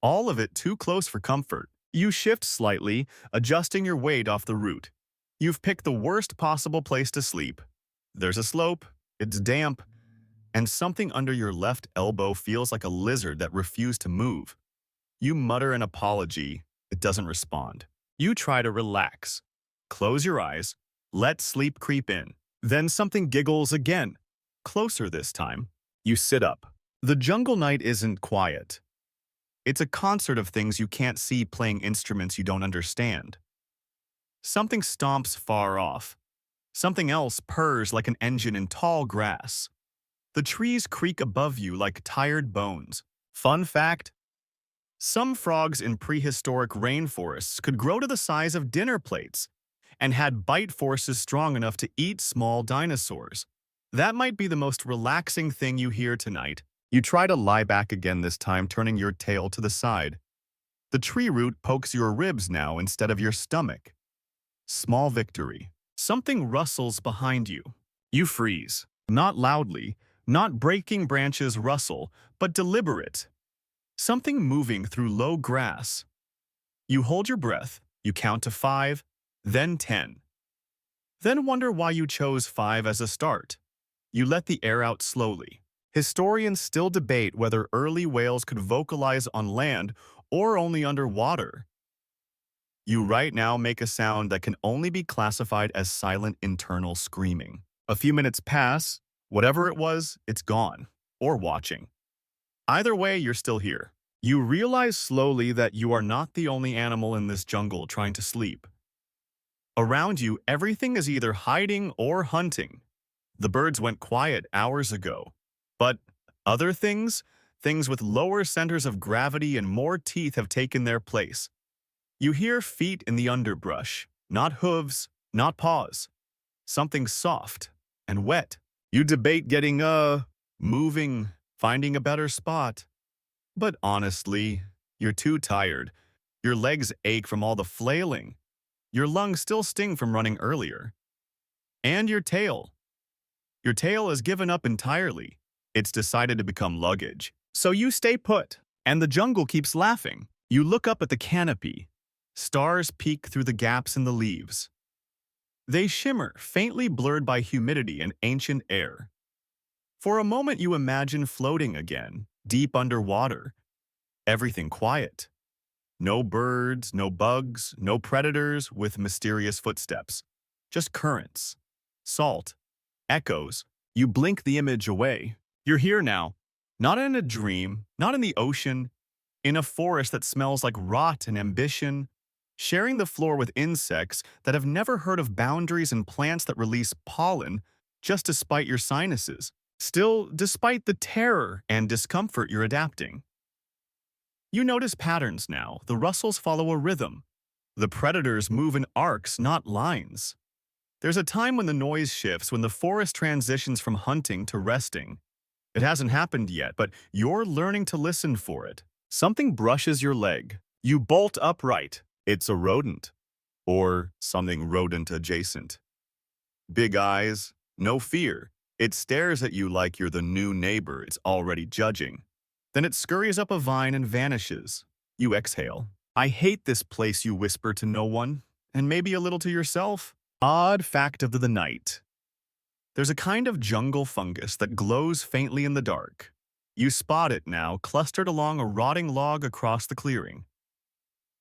All of it too close for comfort. You shift slightly, adjusting your weight off the root. You've picked the worst possible place to sleep. There's a slope, it's damp, and something under your left elbow feels like a lizard that refused to move. You mutter an apology. It doesn't respond. You try to relax. Close your eyes. Let sleep creep in. Then something giggles again. Closer this time. You sit up. The jungle night isn't quiet. It's a concert of things you can't see playing instruments you don't understand. Something stomps far off. Something else purrs like an engine in tall grass. The trees creak above you like tired bones. Fun fact: some frogs in prehistoric rainforests could grow to the size of dinner plates and had bite forces strong enough to eat small dinosaurs. That might be the most relaxing thing you hear tonight. You try to lie back again, this time turning your tail to the side. The tree root pokes your ribs now instead of your stomach. Small victory. Something rustles behind you. You freeze. Not loudly, not breaking branches rustle, but deliberate. Something moving through low grass. You hold your breath, you count to 5, then 10. Then wonder why you chose 5 as a start. You let the air out slowly. Historians still debate whether early whales could vocalize on land or only underwater. You right now make a sound that can only be classified as silent internal screaming. A few minutes pass. Whatever it was, it's gone. Or watching. Either way, you're still here. You realize slowly that you are not the only animal in this jungle trying to sleep. Around you, everything is either hiding or hunting. The birds went quiet hours ago. But other things, things with lower centers of gravity and more teeth, have taken their place. You hear feet in the underbrush, not hooves, not paws. Something soft and wet. You debate getting moving, finding a better spot. But honestly, you're too tired. Your legs ache from all the flailing. Your lungs still sting from running earlier. And your tail. Your tail has given up entirely. It's decided to become luggage. So you stay put, and the jungle keeps laughing. You look up at the canopy. Stars peek through the gaps in the leaves. They shimmer, faintly blurred by humidity and ancient air. For a moment you imagine floating again, deep underwater. Everything quiet. No birds, no bugs, no predators with mysterious footsteps. Just currents, salt, echoes. You blink the image away. You're here now. Not in a dream, not in the ocean, in a forest that smells like rot and ambition, sharing the floor with insects that have never heard of boundaries and plants that release pollen just despite your sinuses. Still, despite the terror and discomfort you're adapting. You notice patterns now. The rustles follow a rhythm. The predators move in arcs, not lines. There's a time when the noise shifts, when the forest transitions from hunting to resting. It hasn't happened yet, but you're learning to listen for it. Something brushes your leg. You bolt upright. It's a rodent. Or something rodent adjacent. Big eyes, no fear. It stares at you like you're the new neighbor it's already judging. Then it scurries up a vine and vanishes. You exhale. I hate this place, you whisper to no one, and maybe a little to yourself. Odd fact of the night. There's a kind of jungle fungus that glows faintly in the dark. You spot it now, clustered along a rotting log across the clearing.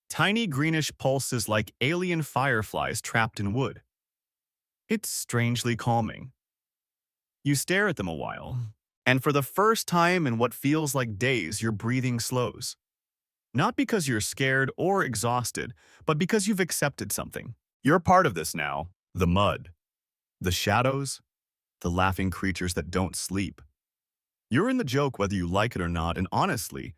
Tiny greenish pulses like alien fireflies trapped in wood. It's strangely calming. You stare at them a while, and for the first time in what feels like days, your breathing slows. Not because you're scared or exhausted, but because you've accepted something. You're part of this now. The mud, the shadows, the laughing creatures that don't sleep. You're in the joke whether you like it or not, and honestly,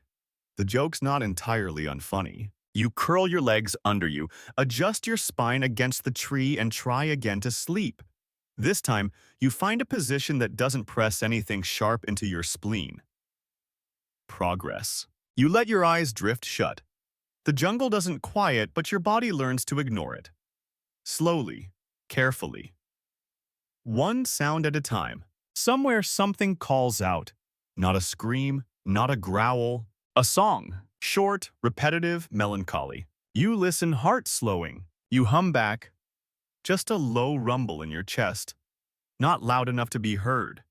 the joke's not entirely unfunny. You curl your legs under you, adjust your spine against the tree, and try again to sleep. This time, you find a position that doesn't press anything sharp into your spleen. Progress. You let your eyes drift shut. The jungle doesn't quiet, but your body learns to ignore it. Slowly, carefully. One sound at a time. Somewhere something calls out. Not a scream, not a growl. A song. Short, repetitive, melancholy. You listen, heart slowing. You hum back. Just a low rumble in your chest. Not loud enough to be heard.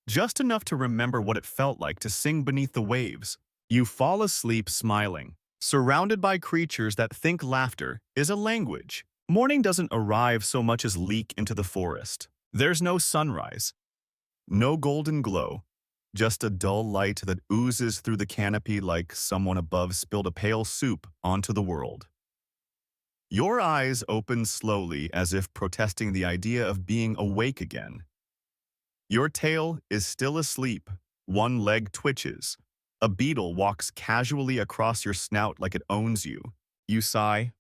Just enough to remember what it felt like to sing beneath the waves. You fall asleep smiling, surrounded by creatures that think laughter is a language. Morning doesn't arrive so much as leak into the forest. There's no sunrise. No golden glow. Just a dull light that oozes through the canopy like someone above spilled a pale soup onto the world. Your eyes open slowly as if protesting the idea of being awake again. Your tail is still asleep. One leg twitches. A beetle walks casually across your snout like it owns you. You sigh.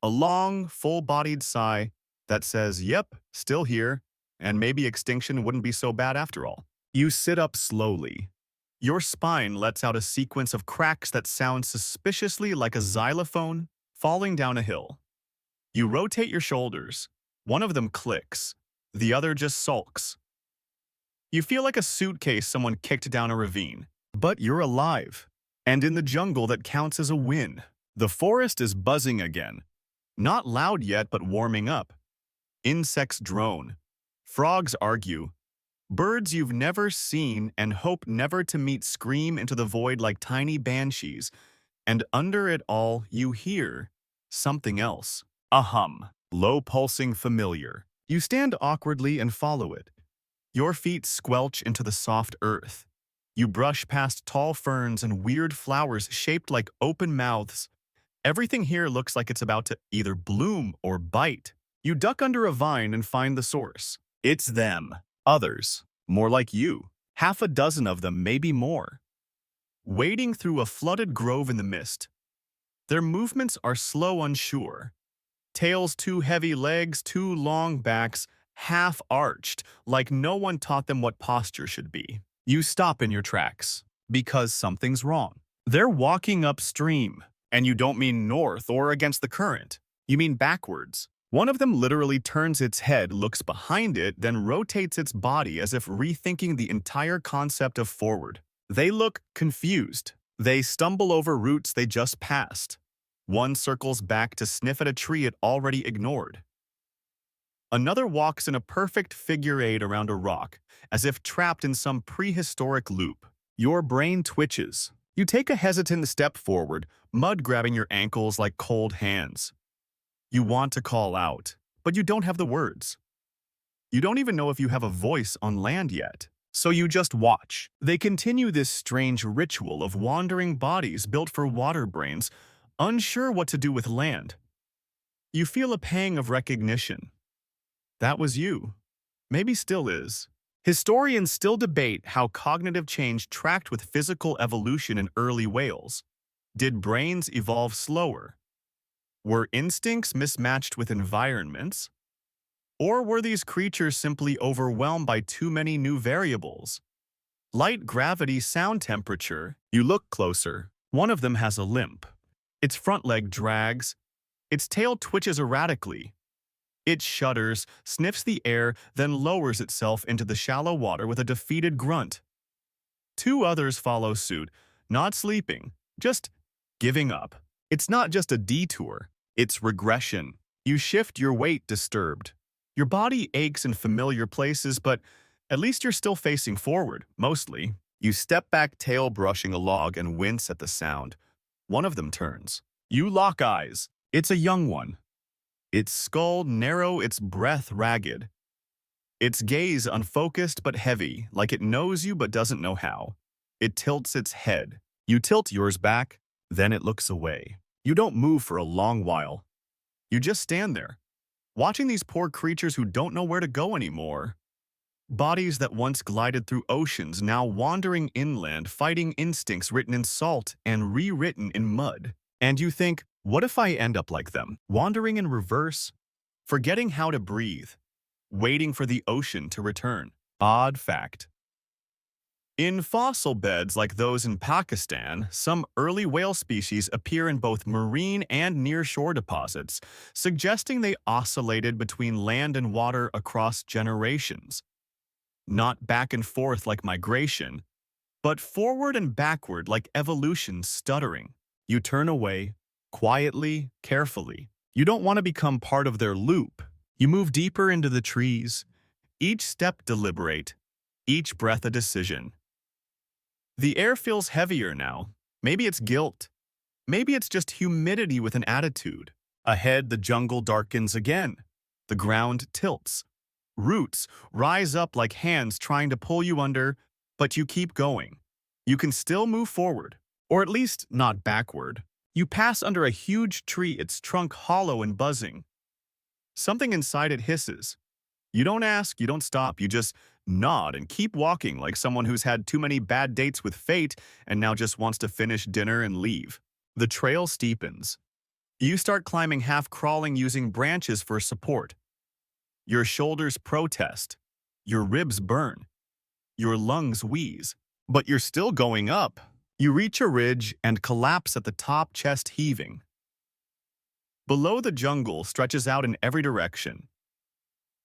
A long, full-bodied sigh that says, yep, still here, and maybe extinction wouldn't be so bad after all. You sit up slowly. Your spine lets out a sequence of cracks that sound suspiciously like a xylophone falling down a hill. You rotate your shoulders. One of them clicks. The other just sulks. You feel like a suitcase someone kicked down a ravine. But you're alive. And in the jungle that counts as a win. The forest is buzzing again. Not loud yet, but warming up. Insects drone. Frogs argue. Birds you've never seen and hope never to meet scream into the void like tiny banshees. And under it all, you hear something else. A hum. Low-pulsing familiar. You stand awkwardly and follow it. Your feet squelch into the soft earth. You brush past tall ferns and weird flowers shaped like open mouths. Everything here looks like it's about to either bloom or bite. You duck under a vine and find the source. It's them. Others. More like you. Half a dozen of them, maybe more. Wading through a flooded grove in the mist. Their movements are slow, unsure. Tails too heavy, legs too long, backs half-arched, like no one taught them what posture should be. You stop in your tracks, because something's wrong. They're walking upstream, and you don't mean north or against the current. You mean backwards. One of them literally turns its head, looks behind it, then rotates its body as if rethinking the entire concept of forward. They look confused. They stumble over roots they just passed. One circles back to sniff at a tree it already ignored. Another walks in a perfect figure eight around a rock, as if trapped in some prehistoric loop. Your brain twitches. You take a hesitant step forward, mud grabbing your ankles like cold hands. You want to call out, but you don't have the words. You don't even know if you have a voice on land yet. So you just watch. They continue this strange ritual of wandering bodies built for water brains, unsure what to do with land. You feel a pang of recognition. That was you. Maybe still is. Historians still debate how cognitive change tracked with physical evolution in early whales. Did brains evolve slower? Were instincts mismatched with environments? Or were these creatures simply overwhelmed by too many new variables? Light, gravity, sound temperature. You look closer. One of them has a limp. Its front leg drags. Its tail twitches erratically. It shudders, sniffs the air, then lowers itself into the shallow water with a defeated grunt. Two others follow suit, not sleeping, just giving up. It's not just a detour, it's regression. You shift your weight disturbed. Your body aches in familiar places, but at least you're still facing forward, mostly. You step back, tail brushing a log, and wince at the sound. One of them turns. You lock eyes. It's a young one. Its skull narrow, its breath ragged. Its gaze unfocused but heavy, like it knows you but doesn't know how. It tilts its head. You tilt yours back, then it looks away. You don't move for a long while. You just stand there, watching these poor creatures who don't know where to go anymore. Bodies that once glided through oceans now wandering inland, fighting instincts written in salt and rewritten in mud. And you think, what if I end up like them, wandering in reverse, forgetting how to breathe, waiting for the ocean to return? Odd fact. In fossil beds like those in Pakistan, some early whale species appear in both marine and near-shore deposits, suggesting they oscillated between land and water across generations. Not back and forth like migration, but forward and backward like evolution stuttering. You turn away, quietly, carefully. You don't want to become part of their loop. You move deeper into the trees, each step deliberate, each breath a decision. The air feels heavier now. Maybe it's guilt. Maybe it's just humidity with an attitude. Ahead, the jungle darkens again. The ground tilts. Roots rise up like hands trying to pull you under, but you keep going. You can still move forward, or at least not backward. You pass under a huge tree, its trunk hollow and buzzing. Something inside it hisses. You don't ask, you don't stop, you just nod and keep walking like someone who's had too many bad dates with fate and now just wants to finish dinner and leave. The trail steepens. You start climbing, half crawling, using branches for support. Your shoulders protest. Your ribs burn. Your lungs wheeze. But you're still going up. You reach a ridge and collapse at the top, chest heaving. Below, the jungle stretches out in every direction.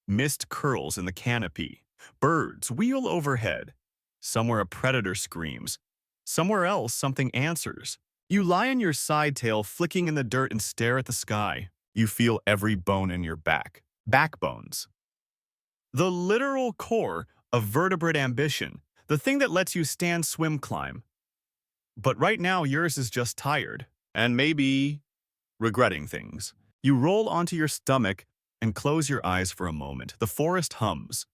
Mist curls in the canopy. Birds wheel overhead. Somewhere a predator screams. Somewhere else something answers. You lie on your side tail, flicking in the dirt, and stare at the sky. You feel every bone in your back. Backbones. The literal core of vertebrate ambition. The thing that lets you stand, swim, climb. But right now, yours is just tired, and maybe regretting things. You roll onto your stomach and close your eyes for a moment. The forest hums.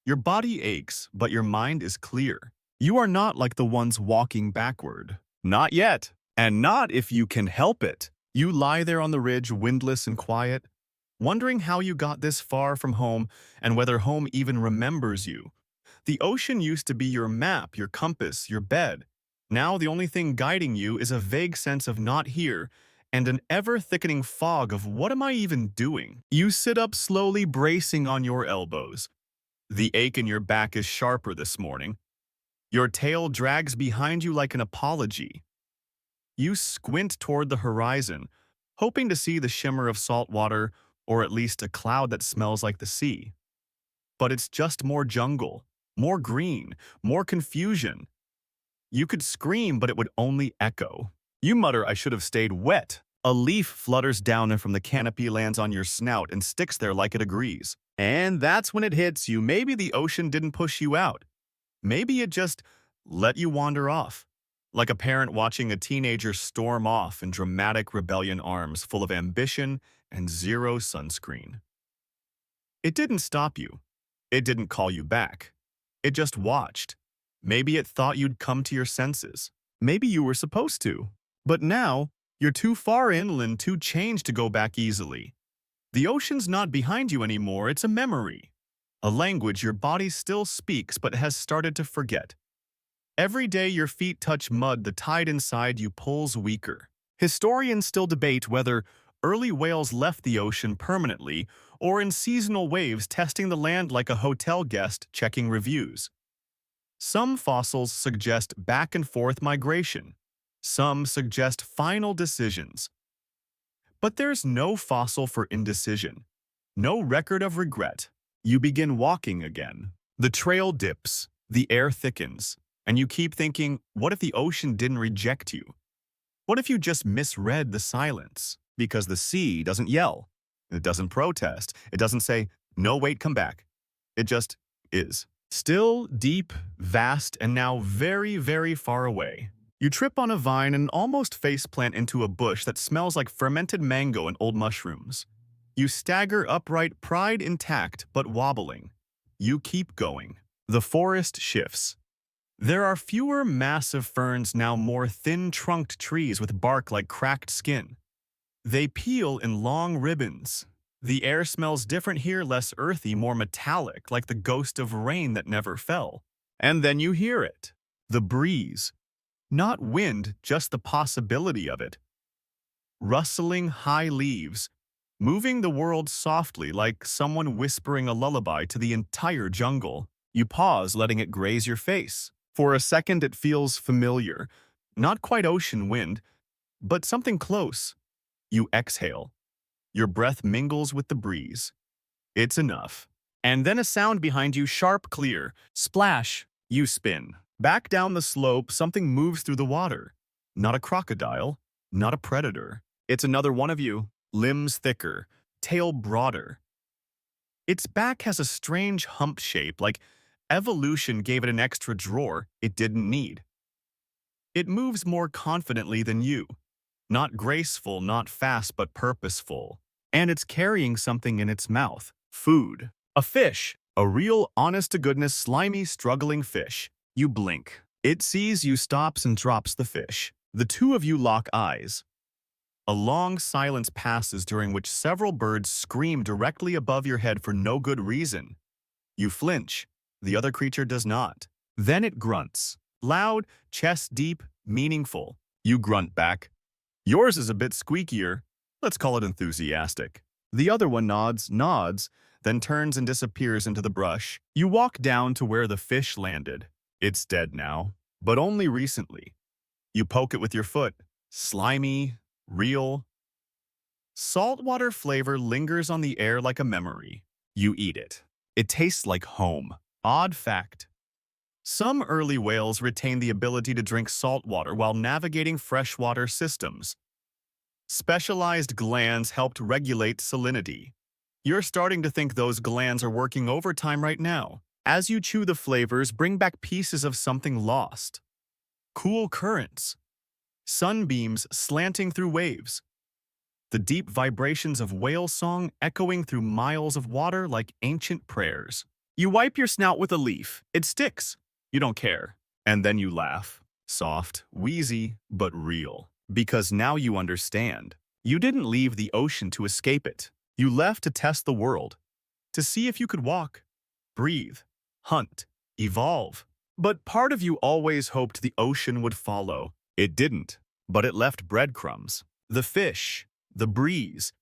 Your body aches, but your mind is clear. You are not like the ones walking backward. Not yet, and not if you can help it. You lie there on the ridge, windless and quiet, wondering how you got this far from home and whether home even remembers you. The ocean used to be your map, your compass, your bed. Now the only thing guiding you is a vague sense of not here and an ever-thickening fog of what am I even doing? You sit up slowly, bracing on your elbows. The ache in your back is sharper this morning. Your tail drags behind you like an apology. You squint toward the horizon, hoping to see the shimmer of salt water or at least a cloud that smells like the sea. But it's just more jungle, more green, more confusion. You could scream, but it would only echo. You mutter, "I should have stayed wet." A leaf flutters down and from the canopy lands on your snout and sticks there like it agrees. And that's when it hits you. Maybe the ocean didn't push you out. Maybe it just let you wander off. Like a parent watching a teenager storm off in dramatic rebellion arms full of ambition and zero sunscreen. It didn't stop you. It didn't call you back. It just watched. Maybe it thought you'd come to your senses. Maybe you were supposed to. But now, you're too far inland, too changed to go back easily. The ocean's not behind you anymore, it's a memory. A language your body still speaks but has started to forget. Every day your feet touch mud, the tide inside you pulls weaker. Historians still debate whether early whales left the ocean permanently or in seasonal waves testing the land like a hotel guest checking reviews. Some fossils suggest back and forth migration. Some suggest final decisions. But there's no fossil for indecision, no record of regret. You begin walking again. The trail dips, the air thickens, and you keep thinking, what if the ocean didn't reject you? What if you just misread the silence? Because the sea doesn't yell, it doesn't protest, it doesn't say, "No, wait, come back." It just is. Still, deep, vast, and now very, very far away. You trip on a vine and almost faceplant into a bush that smells like fermented mango and old mushrooms. You stagger upright, pride intact but wobbling. You keep going. The forest shifts. There are fewer massive ferns, now more thin-trunked trees with bark like cracked skin. They peel in long ribbons. The air smells different here, less earthy, more metallic, like the ghost of rain that never fell. And then you hear it. The breeze. Not wind, just the possibility of it. Rustling high leaves, moving the world softly like someone whispering a lullaby to the entire jungle. You pause, letting it graze your face. For a second it feels familiar. Not quite ocean wind, but something close. You exhale. Your breath mingles with the breeze. It's enough. And then a sound behind you, sharp, clear. Splash. You spin. Back down the slope, something moves through the water. Not a crocodile, not a predator. It's another one of you. Limbs thicker, tail broader. Its back has a strange hump shape, like evolution gave it an extra drawer it didn't need. It moves more confidently than you. Not graceful, not fast, but purposeful. And it's carrying something in its mouth. Food. A fish. A real, honest-to-goodness, slimy, struggling fish. You blink. It sees you, stops, and drops the fish. The two of you lock eyes. A long silence passes during which several birds scream directly above your head for no good reason. You flinch. The other creature does not. Then it grunts. Loud, chest deep, meaningful. You grunt back. Yours is a bit squeakier. Let's call it enthusiastic. The other one nods, then turns and disappears into the brush. You walk down to where the fish landed. It's dead now, but only recently. You poke it with your foot. Slimy, real. Saltwater flavor lingers on the air like a memory. You eat it. It tastes like home. Odd fact. Some early whales retain the ability to drink salt water while navigating freshwater systems. Specialized glands helped regulate salinity. You're starting to think those glands are working overtime right now. As you chew the flavors, bring back pieces of something lost. Cool currents. Sunbeams slanting through waves. The deep vibrations of whale song echoing through miles of water like ancient prayers. You wipe your snout with a leaf. It sticks. You don't care. And then you laugh. Soft, wheezy, but real. Because now you understand. You didn't leave the ocean to escape it. You left to test the world. To see if you could walk, breathe, hunt, evolve. But part of you always hoped the ocean would follow. It didn't, but it left breadcrumbs. The fish, the breeze,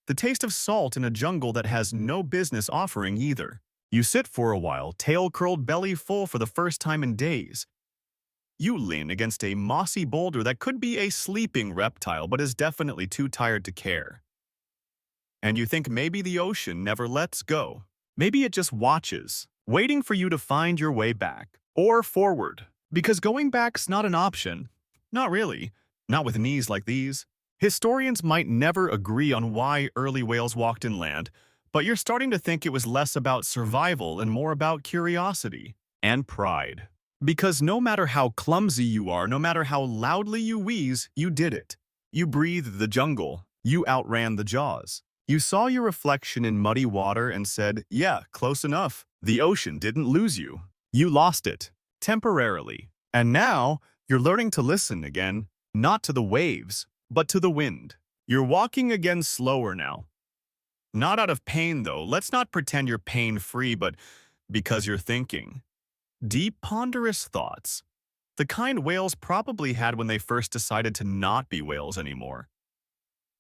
the taste of salt in a jungle that has no business offering either. You sit for a while, tail curled, belly full for the first time in days. You lean against a mossy boulder that could be a sleeping reptile but is definitely too tired to care. And you think maybe the ocean never lets go. Maybe it just watches, waiting for you to find your way back or forward. Because going back's not an option. Not really. Not with knees like these. Historians might never agree on why early whales walked inland, but you're starting to think it was less about survival and more about curiosity and pride. Because no matter how clumsy you are, no matter how loudly you wheeze, you did it. You breathed the jungle. You outran the jaws. You saw your reflection in muddy water and said, yeah, close enough. The ocean didn't lose you. You lost it. Temporarily. And now, you're learning to listen again, not to the waves, but to the wind. You're walking again slower now. Not out of pain, though. Let's not pretend you're pain-free, but because you're thinking. Deep, ponderous thoughts. The kind whales probably had when they first decided to not be whales anymore.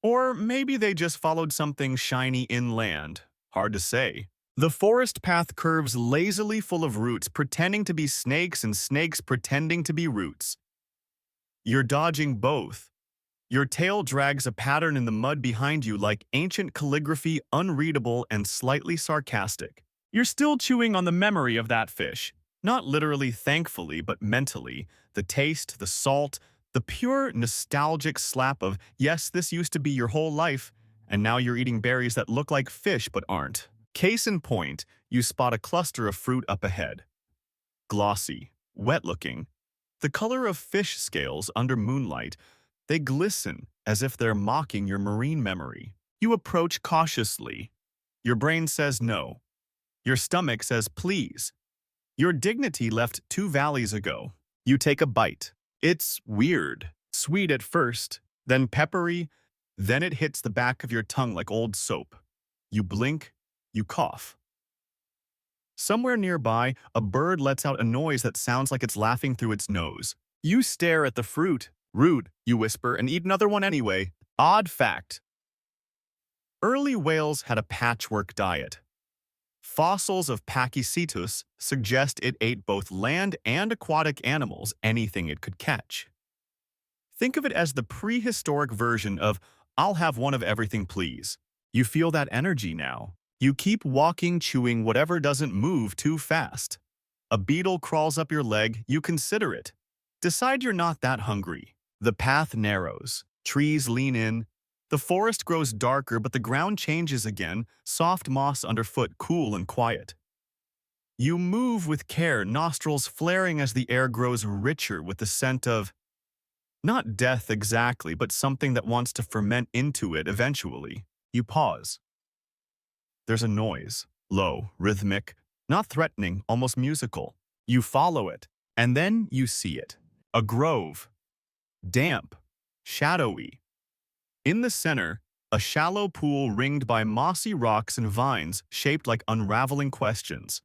Or maybe they just followed something shiny inland. Hard to say. The forest path curves lazily full of roots pretending to be snakes and snakes pretending to be roots. You're dodging both. Your tail drags a pattern in the mud behind you like ancient calligraphy, unreadable and slightly sarcastic. You're still chewing on the memory of that fish. Not literally, thankfully, but mentally. The taste, the salt, the pure nostalgic slap of, yes, this used to be your whole life, and now you're eating berries that look like fish but aren't. Case in point, you spot a cluster of fruit up ahead. Glossy, wet-looking. The color of fish scales under moonlight, they glisten as if they're mocking your marine memory. You approach cautiously. Your brain says no. Your stomach says please. Your dignity left 2 valleys ago. You take a bite. It's weird. Sweet at first, then peppery, then it hits the back of your tongue like old soap. You blink, you cough. Somewhere nearby, a bird lets out a noise that sounds like it's laughing through its nose. You stare at the fruit. Rude, you whisper, and eat another one anyway. Odd fact. Early whales had a patchwork diet. Fossils of Pachycetus suggest it ate both land and aquatic animals, anything it could catch. Think of it as the prehistoric version of, I'll have one of everything, please. You feel that energy now. You keep walking, chewing whatever doesn't move too fast. A beetle crawls up your leg, you consider it. Decide you're not that hungry. The path narrows. Trees lean in. The forest grows darker, but the ground changes again, soft moss underfoot, cool and quiet. You move with care, nostrils flaring as the air grows richer with the scent of, not death exactly, but something that wants to ferment into it eventually. You pause. There's a noise, low, rhythmic, not threatening, almost musical. You follow it, and then you see it. A grove. Damp. Shadowy. In the center, a shallow pool ringed by mossy rocks and vines shaped like unraveling questions.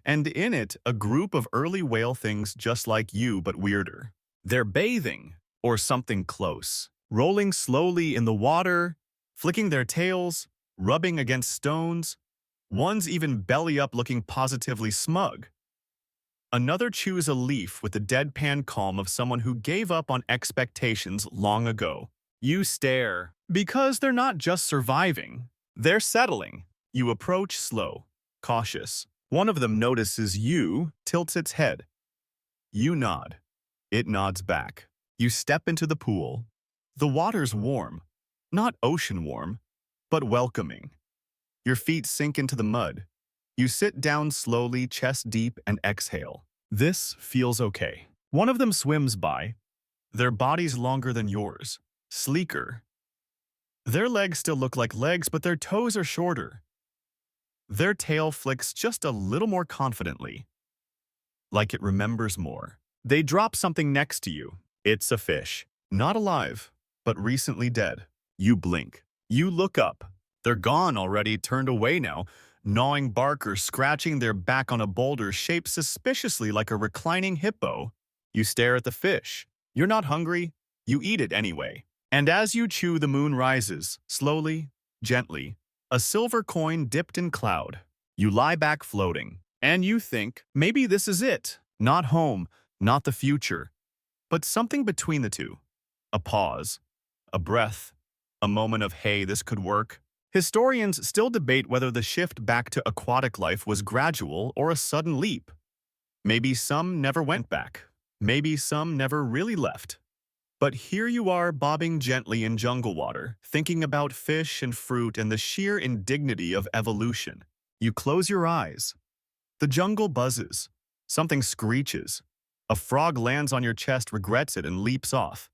And in it, a group of early whale things just like you but weirder. They're bathing, or something close, rolling slowly in the water, flicking their tails, rubbing against stones. One's even belly up looking positively smug. Another chews a leaf with the deadpan calm of someone who gave up on expectations long ago. You stare, because they're not just surviving, they're settling. You approach slow, cautious. One of them notices you, tilts its head. You nod. It nods back. You step into the pool. The water's warm, not ocean warm, but welcoming. Your feet sink into the mud. You sit down slowly, chest deep, and exhale. This feels okay. One of them swims by. Their body's longer than yours. Sleeker. Their legs still look like legs, but their toes are shorter. Their tail flicks just a little more confidently, like it remembers more. They drop something next to you. It's a fish. Not alive, but recently dead. You blink. You look up. They're gone already, turned away now, gnawing bark or scratching their back on a boulder shaped suspiciously like a reclining hippo. You stare at the fish. You're not hungry. You eat it anyway. And as you chew, the moon rises, slowly, gently, a silver coin dipped in cloud. You lie back floating, and you think, maybe this is it. Not home, not the future, but something between the two. A pause, a breath, a moment of, hey, this could work. Historians still debate whether the shift back to aquatic life was gradual or a sudden leap. Maybe some never went back. Maybe some never really left. But here you are bobbing gently in jungle water, thinking about fish and fruit and the sheer indignity of evolution. You close your eyes. The jungle buzzes. Something screeches. A frog lands on your chest, regrets it, and leaps off.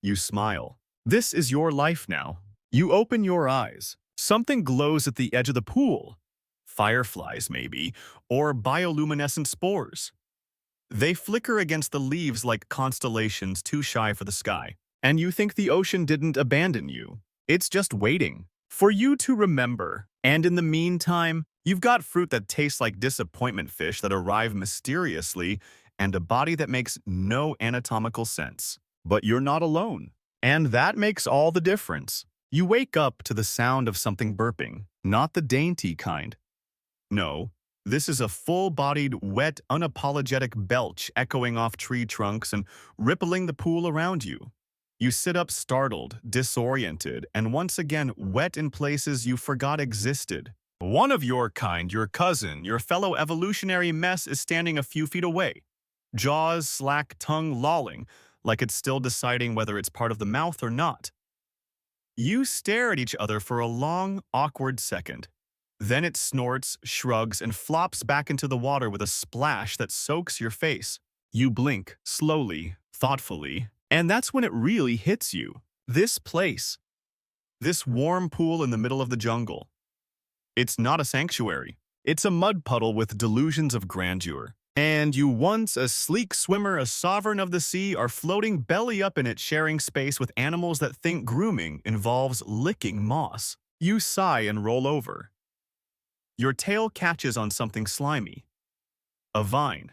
You smile. This is your life now. You open your eyes. Something glows at the edge of the pool. Fireflies, maybe, or bioluminescent spores. They flicker against the leaves like constellations too shy for the sky. And you think the ocean didn't abandon you. It's just waiting for you to remember. And in the meantime, you've got fruit that tastes like disappointment fish that arrive mysteriously and a body that makes no anatomical sense. But you're not alone. And that makes all the difference. You wake up to the sound of something burping, not the dainty kind. No, this is a full-bodied, wet, unapologetic belch echoing off tree trunks and rippling the pool around you. You sit up startled, disoriented, and once again wet in places you forgot existed. One of your kind, your cousin, your fellow evolutionary mess is standing a few feet away. Jaws, slack tongue lolling, like it's still deciding whether it's part of the mouth or not. You stare at each other for a long, awkward second. Then it snorts, shrugs, and flops back into the water with a splash that soaks your face. You blink, slowly, thoughtfully, and that's when it really hits you. This place. This warm pool in the middle of the jungle. It's not a sanctuary. It's a mud puddle with delusions of grandeur. And you, once a sleek swimmer, a sovereign of the sea, are floating belly up in it, sharing space with animals that think grooming involves licking moss. You sigh and roll over. Your tail catches on something slimy. A vine.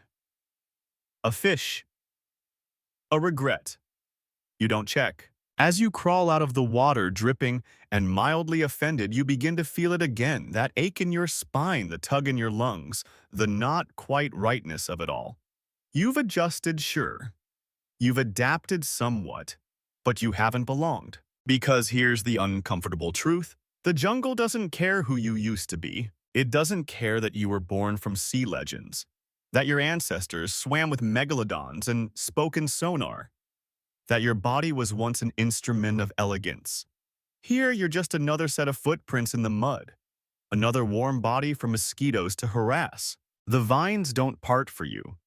A fish. A regret. You don't check. As you crawl out of the water, dripping and mildly offended, you begin to feel it again, that ache in your spine, the tug in your lungs, the not quite rightness of it all. You've adjusted, sure. You've adapted somewhat, but you haven't belonged. Because here's the uncomfortable truth. The jungle doesn't care who you used to be. It doesn't care that you were born from sea legends, that your ancestors swam with megalodons and spoke in sonar, that your body was once an instrument of elegance. Here, you're just another set of footprints in the mud, another warm body for mosquitoes to harass. The vines don't part for you.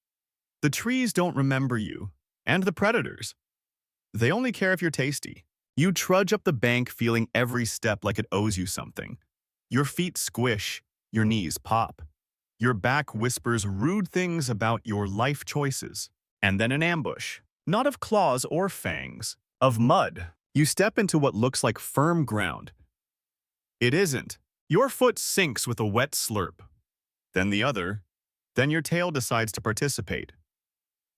The trees don't remember you, and the predators. They only care if you're tasty. You trudge up the bank feeling every step like it owes you something. Your feet squish, your knees pop. Your back whispers rude things about your life choices. And then an ambush. Not of claws or fangs, of mud. You step into what looks like firm ground. It isn't. Your foot sinks with a wet slurp. Then the other. Then your tail decides to participate.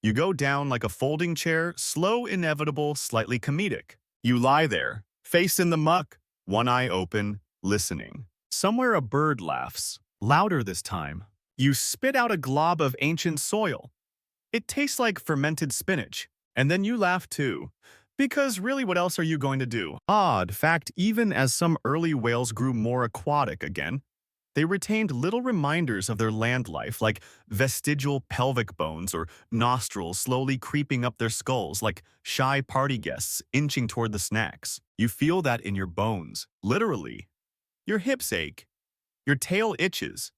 You go down like a folding chair, slow, inevitable, slightly comedic. You lie there, face in the muck, one eye open, listening. Somewhere a bird laughs, louder this time. You spit out a glob of ancient soil. It tastes like fermented spinach. And then you laugh too. Because really, what else are you going to do? Odd fact, even as some early whales grew more aquatic again, they retained little reminders of their land life, like vestigial pelvic bones or nostrils slowly creeping up their skulls like shy party guests inching toward the snacks. You feel that in your bones, literally. Your hips ache. Your tail itches.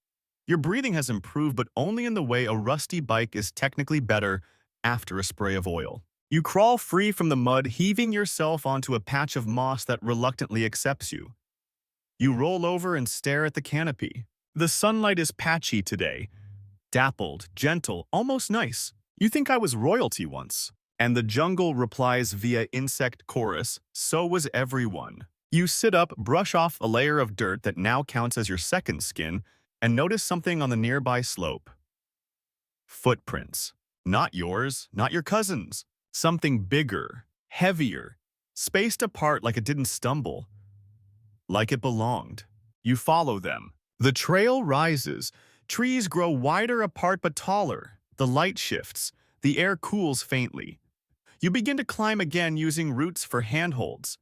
Your breathing has improved, but only in the way a rusty bike is technically better after a spray of oil. You crawl free from the mud, heaving yourself onto a patch of moss that reluctantly accepts you. You roll over and stare at the canopy. The sunlight is patchy today. Dappled, gentle, almost nice. You think I was royalty once. And the jungle replies via insect chorus, so was everyone. You sit up, brush off a layer of dirt that now counts as your second skin, and notice something on the nearby slope. Footprints. Not yours, not your cousin's. Something bigger, heavier, spaced apart like it didn't stumble. Like it belonged. You follow them. The trail rises. Trees grow wider apart but taller. The light shifts. The air cools faintly. You begin to climb again using roots for handholds.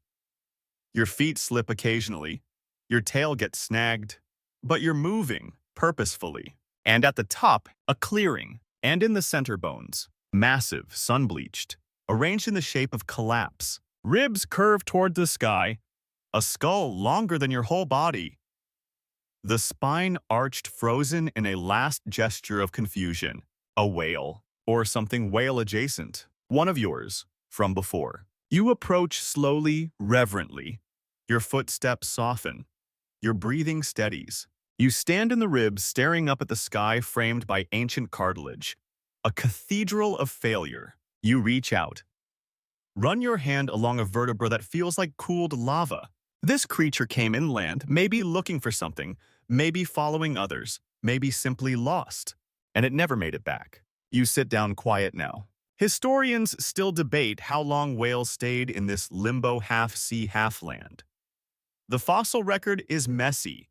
Your feet slip occasionally. Your tail gets snagged, but you're moving purposefully. And at the top, a clearing, and in the center bones, massive, sun-bleached, arranged in the shape of collapse. Ribs curve toward the sky, a skull longer than your whole body. The spine arched frozen in a last gesture of confusion. A whale, or something whale-adjacent, one of yours, from before. You approach slowly, reverently. Your footsteps soften. Your breathing steadies. You stand in the ribs staring up at the sky framed by ancient cartilage. A cathedral of failure. You reach out. Run your hand along a vertebra that feels like cooled lava. This creature came inland, maybe looking for something, maybe following others, maybe simply lost. And it never made it back. You sit down quiet now. Historians still debate how long whales stayed in this limbo half-sea, half-land. The fossil record is messy.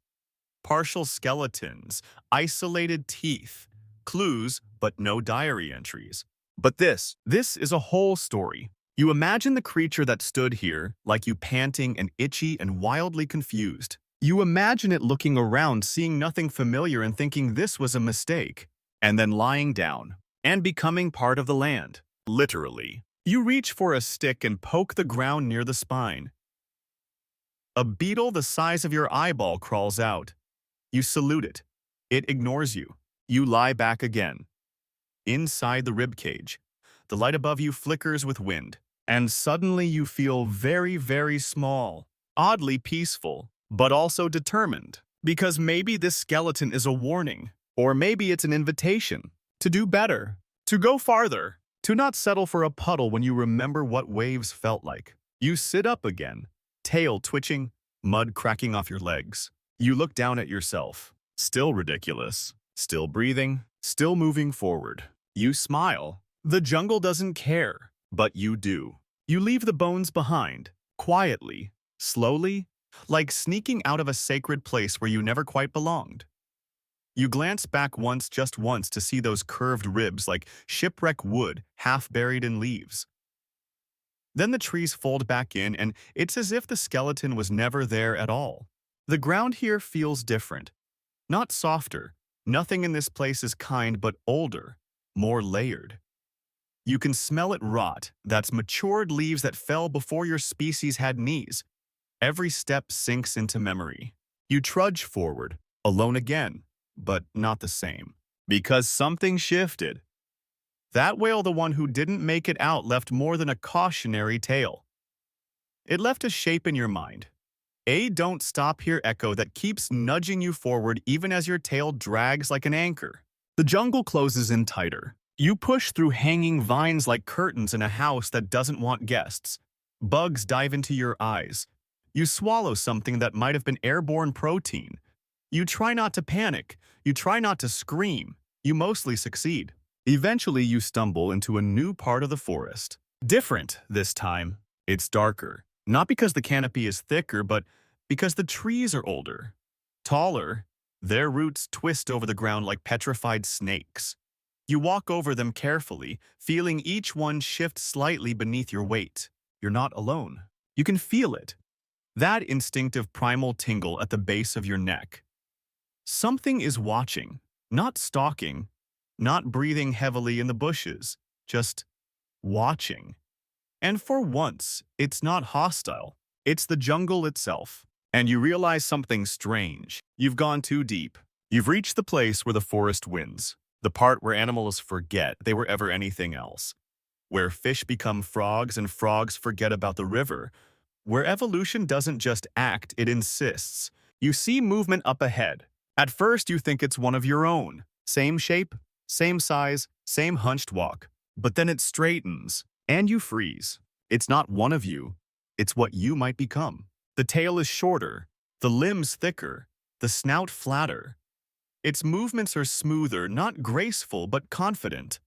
Partial skeletons, isolated teeth, clues, but no diary entries. But this is a whole story. You imagine the creature that stood here, like you panting and itchy and wildly confused. You imagine it looking around, seeing nothing familiar and thinking this was a mistake, and then lying down and becoming part of the land, literally. You reach for a stick and poke the ground near the spine. A beetle the size of your eyeball crawls out. You salute it. It ignores you. You lie back again. Inside the ribcage, the light above you flickers with wind, and suddenly you feel very, very small, oddly peaceful, but also determined. Because maybe this skeleton is a warning, or maybe it's an invitation to do better, to go farther, to not settle for a puddle when you remember what waves felt like. You sit up again, tail twitching, mud cracking off your legs. You look down at yourself, still ridiculous, still breathing, still moving forward. You smile. The jungle doesn't care, but you do. You leave the bones behind, quietly, slowly, like sneaking out of a sacred place where you never quite belonged. You glance back once, just once, to see those curved ribs like shipwreck wood half buried in leaves. Then the trees fold back in, and it's as if the skeleton was never there at all. The ground here feels different, not softer. Nothing in this place is kind, but older, more layered. You can smell it rot, that's matured leaves that fell before your species had knees. Every step sinks into memory. You trudge forward, alone again, but not the same. Because something shifted. That whale, the one who didn't make it out, left more than a cautionary tale. It left a shape in your mind. A don't stop here echo that keeps nudging you forward even as your tail drags like an anchor. The jungle closes in tighter. You push through hanging vines like curtains in a house that doesn't want guests. Bugs dive into your eyes. You swallow something that might have been airborne protein. You try not to panic. You try not to scream. You mostly succeed. Eventually, you stumble into a new part of the forest. Different this time. It's darker. Not because the canopy is thicker, but because the trees are older. Taller. Their roots twist over the ground like petrified snakes. You walk over them carefully, feeling each one shift slightly beneath your weight. You're not alone. You can feel it. That instinctive primal tingle at the base of your neck. Something is watching, not stalking, not breathing heavily in the bushes, just watching. And for once, it's not hostile. It's the jungle itself. And you realize something strange. You've gone too deep. You've reached the place where the forest wins. The part where animals forget they were ever anything else. Where fish become frogs and frogs forget about the river. Where evolution doesn't just act, it insists. You see movement up ahead. At first, you think it's one of your own. Same shape, same size, same hunched walk. But then it straightens, and you freeze. It's not one of you. It's what you might become. The tail is shorter, the limbs thicker, the snout flatter. Its movements are smoother, not graceful, but confident.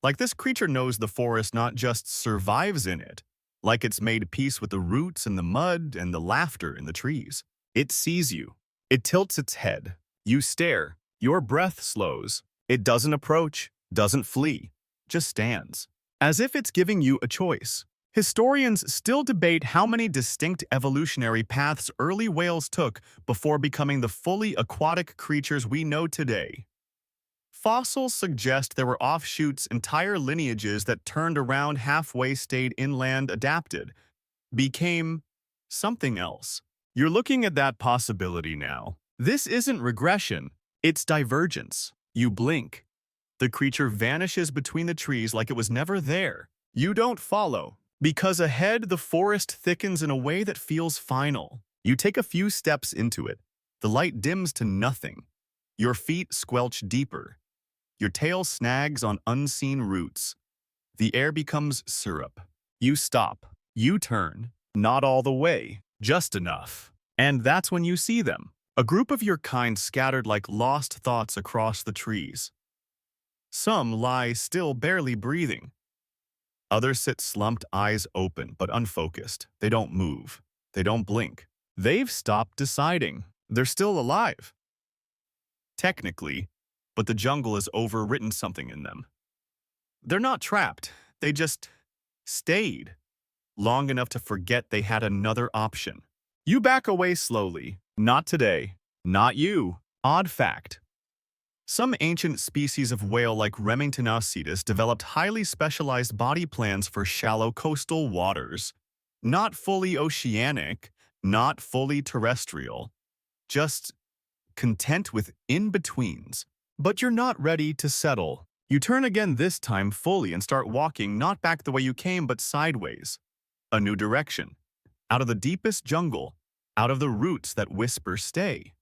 Like this creature knows the forest not just survives in it, like it's made peace with the roots and the mud and the laughter in the trees. It sees you. It tilts its head. You stare. Your breath slows. It doesn't approach, doesn't flee, just stands. As if it's giving you a choice. Historians still debate how many distinct evolutionary paths early whales took before becoming the fully aquatic creatures we know today. Fossils suggest there were offshoots, entire lineages that turned around halfway, stayed inland, adapted, became something else. You're looking at that possibility now. This isn't regression, it's divergence. You blink. The creature vanishes between the trees like it was never there. You don't follow, because ahead the forest thickens in a way that feels final. You take a few steps into it. The light dims to nothing. Your feet squelch deeper. Your tail snags on unseen roots. The air becomes syrup. You stop. You turn. Not all the way, just enough. And that's when you see them. A group of your kind scattered like lost thoughts across the trees. Some lie still, barely breathing. Others sit slumped, eyes open but unfocused. They don't move. They don't blink. They've stopped deciding. They're still alive. Technically, but the jungle has overwritten something in them. They're not trapped. They just stayed long enough to forget they had another option. You back away slowly. Not today. Not you. Odd fact. Some ancient species of whale like Remingtonoccetus developed highly specialized body plans for shallow coastal waters. Not fully oceanic, not fully terrestrial. Just content with in-betweens. But you're not ready to settle. You turn again, this time fully, and start walking not back the way you came but sideways. A new direction. Out of the deepest jungle. Out of the roots that whisper stay.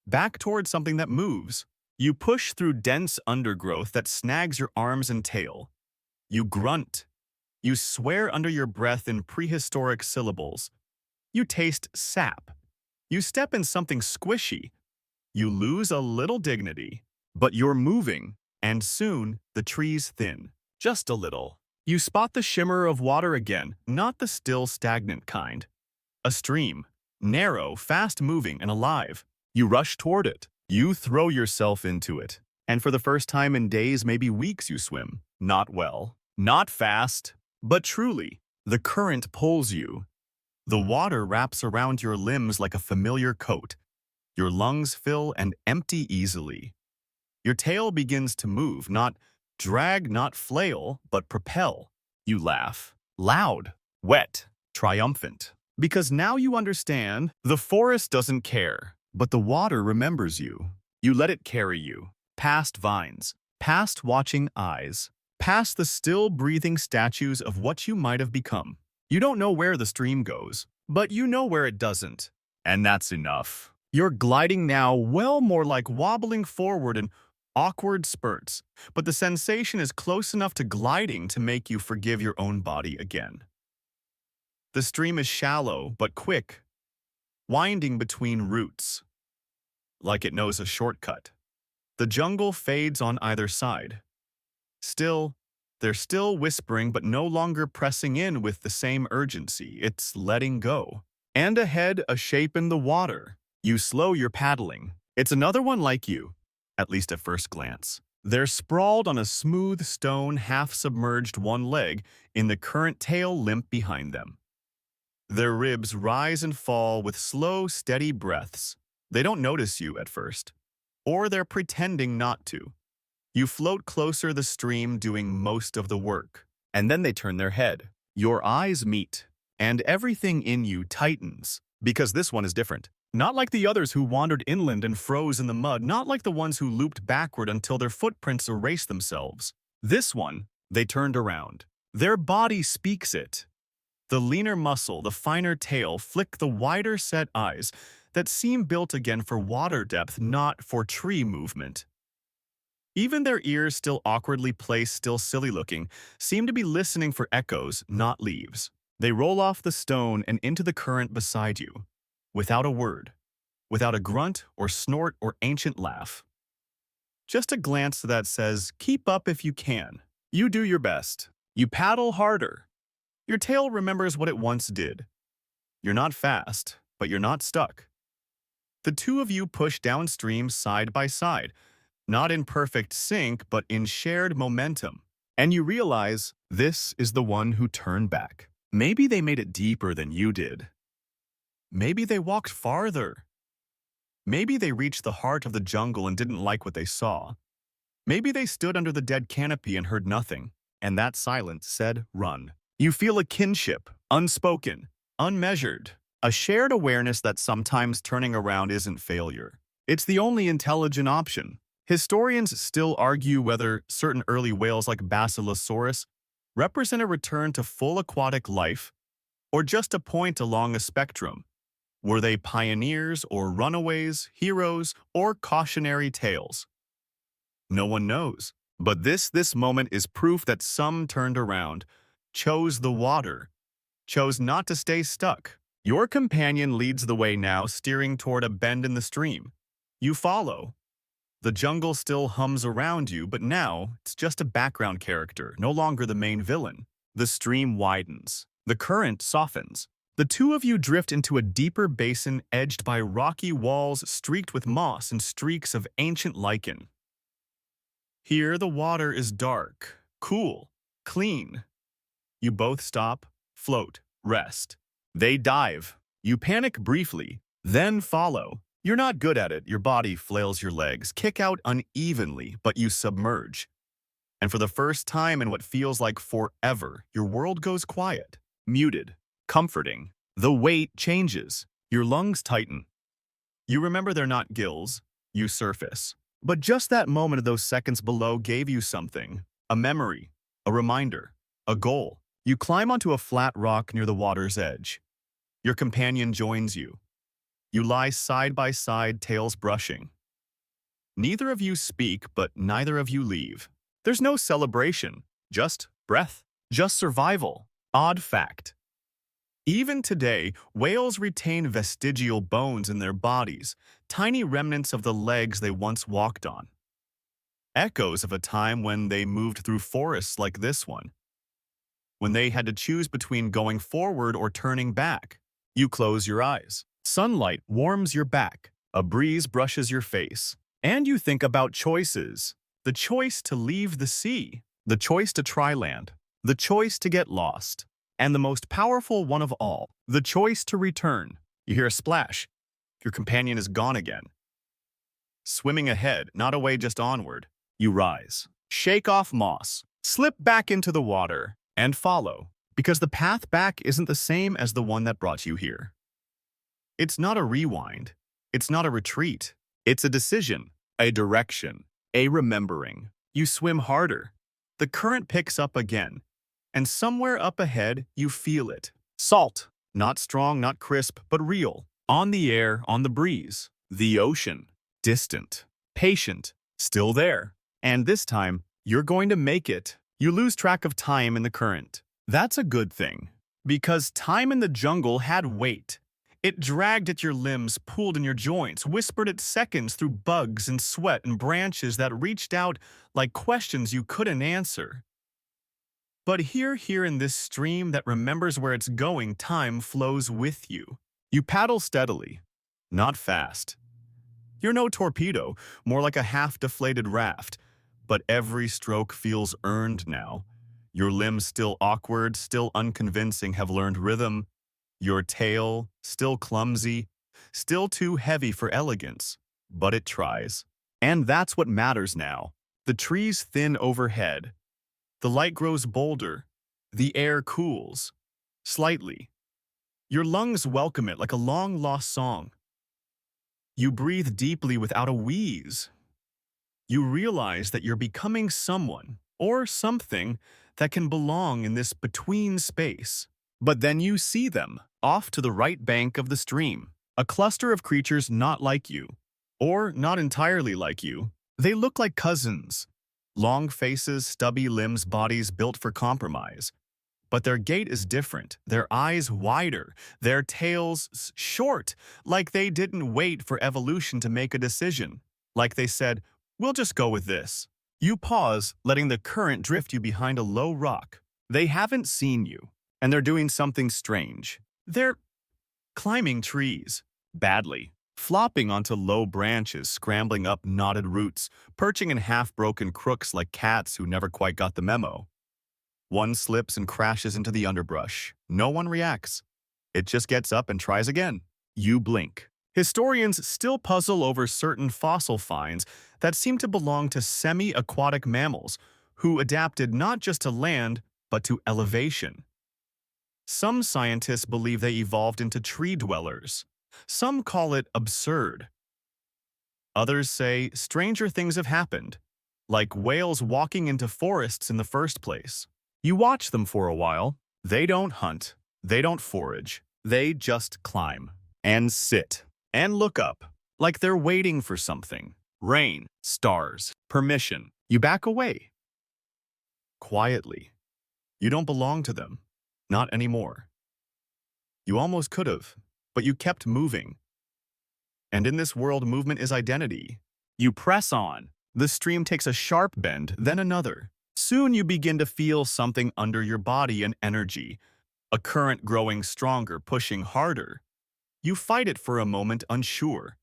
Back towards something that moves. You push through dense undergrowth that snags your arms and tail. You grunt. You swear under your breath in prehistoric syllables. You taste sap. You step in something squishy. You lose a little dignity. But you're moving, and soon the trees thin. Just a little. You spot the shimmer of water again, not the still stagnant kind. A stream. Narrow, fast-moving, and alive. You rush toward it. You throw yourself into it. And for the first time in days, maybe weeks, you swim. Not well. Not fast. But truly, the current pulls you. The water wraps around your limbs like a familiar coat. Your lungs fill and empty easily. Your tail begins to move, not drag, not flail, but propel. You laugh. Loud. Wet. Triumphant. Because now you understand, the forest doesn't care. But the water remembers you. You let it carry you. Past vines. Past watching eyes. Past the still breathing statues of what you might have become. You don't know where the stream goes, but you know where it doesn't. And that's enough. You're gliding now, well more like wobbling forward in awkward spurts, but the sensation is close enough to gliding to make you forgive your own body again. The stream is shallow but quick, winding between roots, like it knows a shortcut. The jungle fades on either side. Still, they're still whispering but no longer pressing in with the same urgency. It's letting go. And ahead, a shape in the water. You slow your paddling. It's another one like you, at least at first glance. They're sprawled on a smooth stone, half-submerged, one leg, in the current, tail limp behind them. Their ribs rise and fall with slow, steady breaths. They don't notice you at first, or they're pretending not to. You float closer, the stream doing most of the work. And then they turn their head. Your eyes meet, and everything in you tightens. Because this one is different. Not like the others who wandered inland and froze in the mud, not like the ones who looped backward until their footprints erased themselves. This one, they turned around. Their body speaks it. The leaner muscle, the finer tail, flick the wider-set eyes that seem built again for water depth, not for tree movement. Even their ears, still awkwardly placed, still silly-looking, seem to be listening for echoes, not leaves. They roll off the stone and into the current beside you, without a word, without a grunt or snort or ancient laugh. Just a glance that says, keep up if you can. You do your best. You paddle harder. Your tail remembers what it once did. You're not fast, but you're not stuck. The two of you push downstream side by side, not in perfect sync, but in shared momentum. And you realize this is the one who turned back. Maybe they made it deeper than you did. Maybe they walked farther. Maybe they reached the heart of the jungle and didn't like what they saw. Maybe they stood under the dead canopy and heard nothing, and that silence said, run. You feel a kinship, unspoken, unmeasured, a shared awareness that sometimes turning around isn't failure. It's the only intelligent option. Historians still argue whether certain early whales like Basilosaurus represent a return to full aquatic life or just a point along a spectrum. Were they pioneers or runaways, heroes, or cautionary tales? No one knows. But this moment is proof that some turned around, chose the water, chose not to stay stuck. Your companion leads the way now, steering toward a bend in the stream. You follow. The jungle still hums around you, but now it's just a background character, no longer the main villain. The stream widens. The current softens. The two of you drift into a deeper basin edged by rocky walls streaked with moss and streaks of ancient lichen. Here the water is dark, cool, clean. You both stop, float, rest. They dive. You panic briefly, then follow. You're not good at it. Your body flails your legs, kick out unevenly, but you submerge. And for the first time in what feels like forever, your world goes quiet, muted, comforting. The weight changes. Your lungs tighten. You remember they're not gills. You surface. But just that moment of those seconds below gave you something. A memory, a reminder, a goal. You climb onto a flat rock near the water's edge. Your companion joins you. You lie side by side, tails brushing. Neither of you speak, but neither of you leave. There's no celebration, just breath, just survival. Odd fact. Even today, whales retain vestigial bones in their bodies, tiny remnants of the legs they once walked on. Echoes of a time when they moved through forests like this one, when they had to choose between going forward or turning back. You close your eyes. Sunlight warms your back. A breeze brushes your face. And you think about choices. The choice to leave the sea. The choice to try land. The choice to get lost. And the most powerful one of all, the choice to return. You hear a splash. Your companion is gone again. Swimming ahead, not away, just onward. You rise, shake off moss, slip back into the water, and follow, because the path back isn't the same as the one that brought you here. It's not a rewind. It's not a retreat. It's a decision, a direction, a remembering. You swim harder. The current picks up again. And somewhere up ahead, you feel it. Salt. Not strong, not crisp, but real. On the air, on the breeze. The ocean. Distant. Patient. Still there. And this time, you're going to make it. You lose track of time in the current. That's a good thing. Because time in the jungle had weight. It dragged at your limbs, pulled in your joints, whispered at seconds through bugs and sweat and branches that reached out like questions you couldn't answer. But here in this stream that remembers where it's going, time flows with you. You paddle steadily, not fast. You're no torpedo, more like a half-deflated raft. But every stroke feels earned now. Your limbs still awkward, still unconvincing, have learned rhythm. Your tail, still clumsy, still too heavy for elegance. But it tries. And that's what matters now. The trees thin overhead. The light grows bolder. The air cools. Slightly. Your lungs welcome it like a long-lost song. You breathe deeply without a wheeze. You realize that you're becoming someone, or something, that can belong in this between space. But then you see them, off to the right bank of the stream. A cluster of creatures not like you, or not entirely like you. They look like cousins. Long faces, stubby limbs, bodies built for compromise. But their gait is different, their eyes wider, their tails short, like they didn't wait for evolution to make a decision. Like they said, we'll just go with this. You pause, letting the current drift you behind a low rock. They haven't seen you, and they're doing something strange. They're climbing trees. Badly. flopping onto low branches, scrambling up knotted roots, perching in half-broken crooks like cats who never quite got the memo. One slips and crashes into the underbrush. No one reacts. It just gets up and tries again. You blink. Historians still puzzle over certain fossil finds that seem to belong to semi-aquatic mammals who adapted not just to land, but to elevation. Some scientists believe they evolved into tree dwellers. Some call it absurd. Others say stranger things have happened, like whales walking into forests in the first place. You watch them for a while. They don't hunt. They don't forage. They just climb and sit and look up like they're waiting for something. Rain, stars, permission. You back away. Quietly. You don't belong to them. Not anymore. You almost could have, but you kept moving. And in this world, movement is identity. You press on. The stream takes a sharp bend, then another. Soon you begin to feel something under your body, an energy, a current growing stronger, pushing harder. You fight it for a moment, unsure.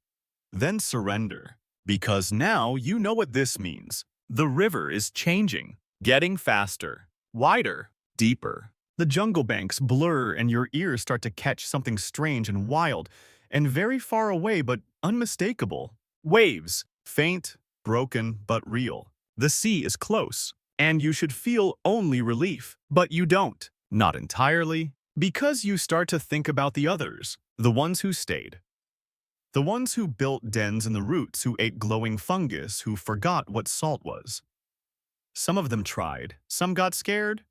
Then surrender, because now you know what this means. The river is changing, getting faster, wider, deeper. The jungle banks blur and your ears start to catch something strange and wild, and very far away but unmistakable. Waves, faint, broken, but real. The sea is close, and you should feel only relief. But you don't. Not entirely. Because you start to think about the others, the ones who stayed. The ones who built dens in the roots, who ate glowing fungus, who forgot what salt was. Some of them tried. Some got scared.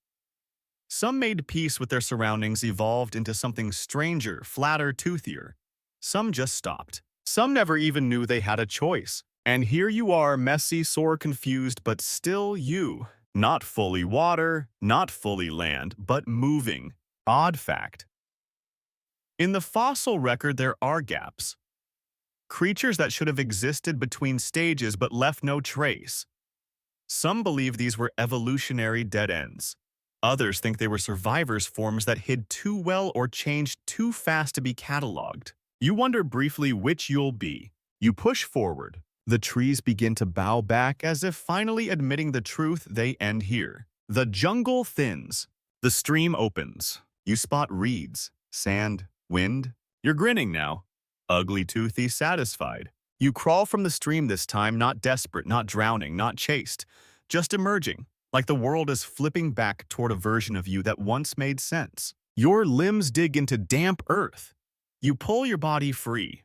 Some made peace with their surroundings, evolved into something stranger, flatter, toothier. Some just stopped. Some never even knew they had a choice. And here you are, messy, sore, confused, but still you. Not fully water, not fully land, but moving. Odd fact. In the fossil record, there are gaps. Creatures that should have existed between stages but left no trace. Some believe these were evolutionary dead ends. Others think they were survivors' forms that hid too well or changed too fast to be cataloged. You wonder briefly which you'll be. You push forward. The trees begin to bow back as if finally admitting the truth. They end here. The jungle thins. The stream opens. You spot reeds, sand, wind. You're grinning now. Ugly, toothy, satisfied. You crawl from the stream this time, not desperate, not drowning, not chased. Just emerging. Like the world is flipping back toward a version of you that once made sense. Your limbs dig into damp earth. You pull your body free.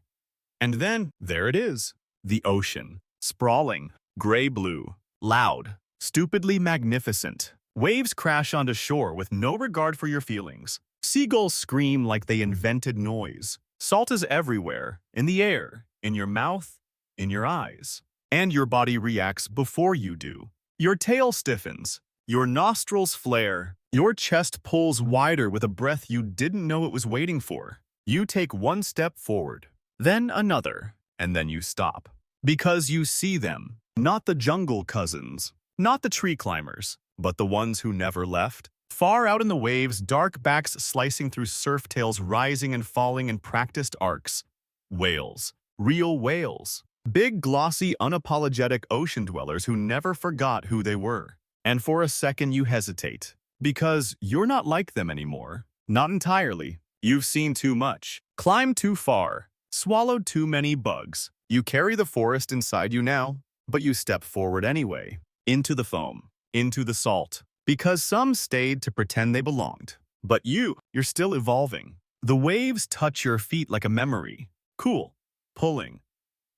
And then, there it is. The ocean. Sprawling, gray-blue, loud, stupidly magnificent. Waves crash onto shore with no regard for your feelings. Seagulls scream like they invented noise. Salt is everywhere, in the air, in your mouth, in your eyes. And your body reacts before you do. Your tail stiffens, your nostrils flare, your chest pulls wider with a breath you didn't know it was waiting for. You take one step forward, then another, and then you stop. Because you see them, not the jungle cousins, not the tree climbers, but the ones who never left. Far out in the waves, dark backs slicing through surf tails rising and falling in practiced arcs. Whales, real whales. Big, glossy, unapologetic ocean dwellers who never forgot who they were. And for a second you hesitate. Because you're not like them anymore. Not entirely. You've seen too much. Climbed too far. Swallowed too many bugs. You carry the forest inside you now, but you step forward anyway. Into the foam. Into the salt. Because some stayed to pretend they belonged. But you're still evolving. The waves touch your feet like a memory. Cool. Pulling.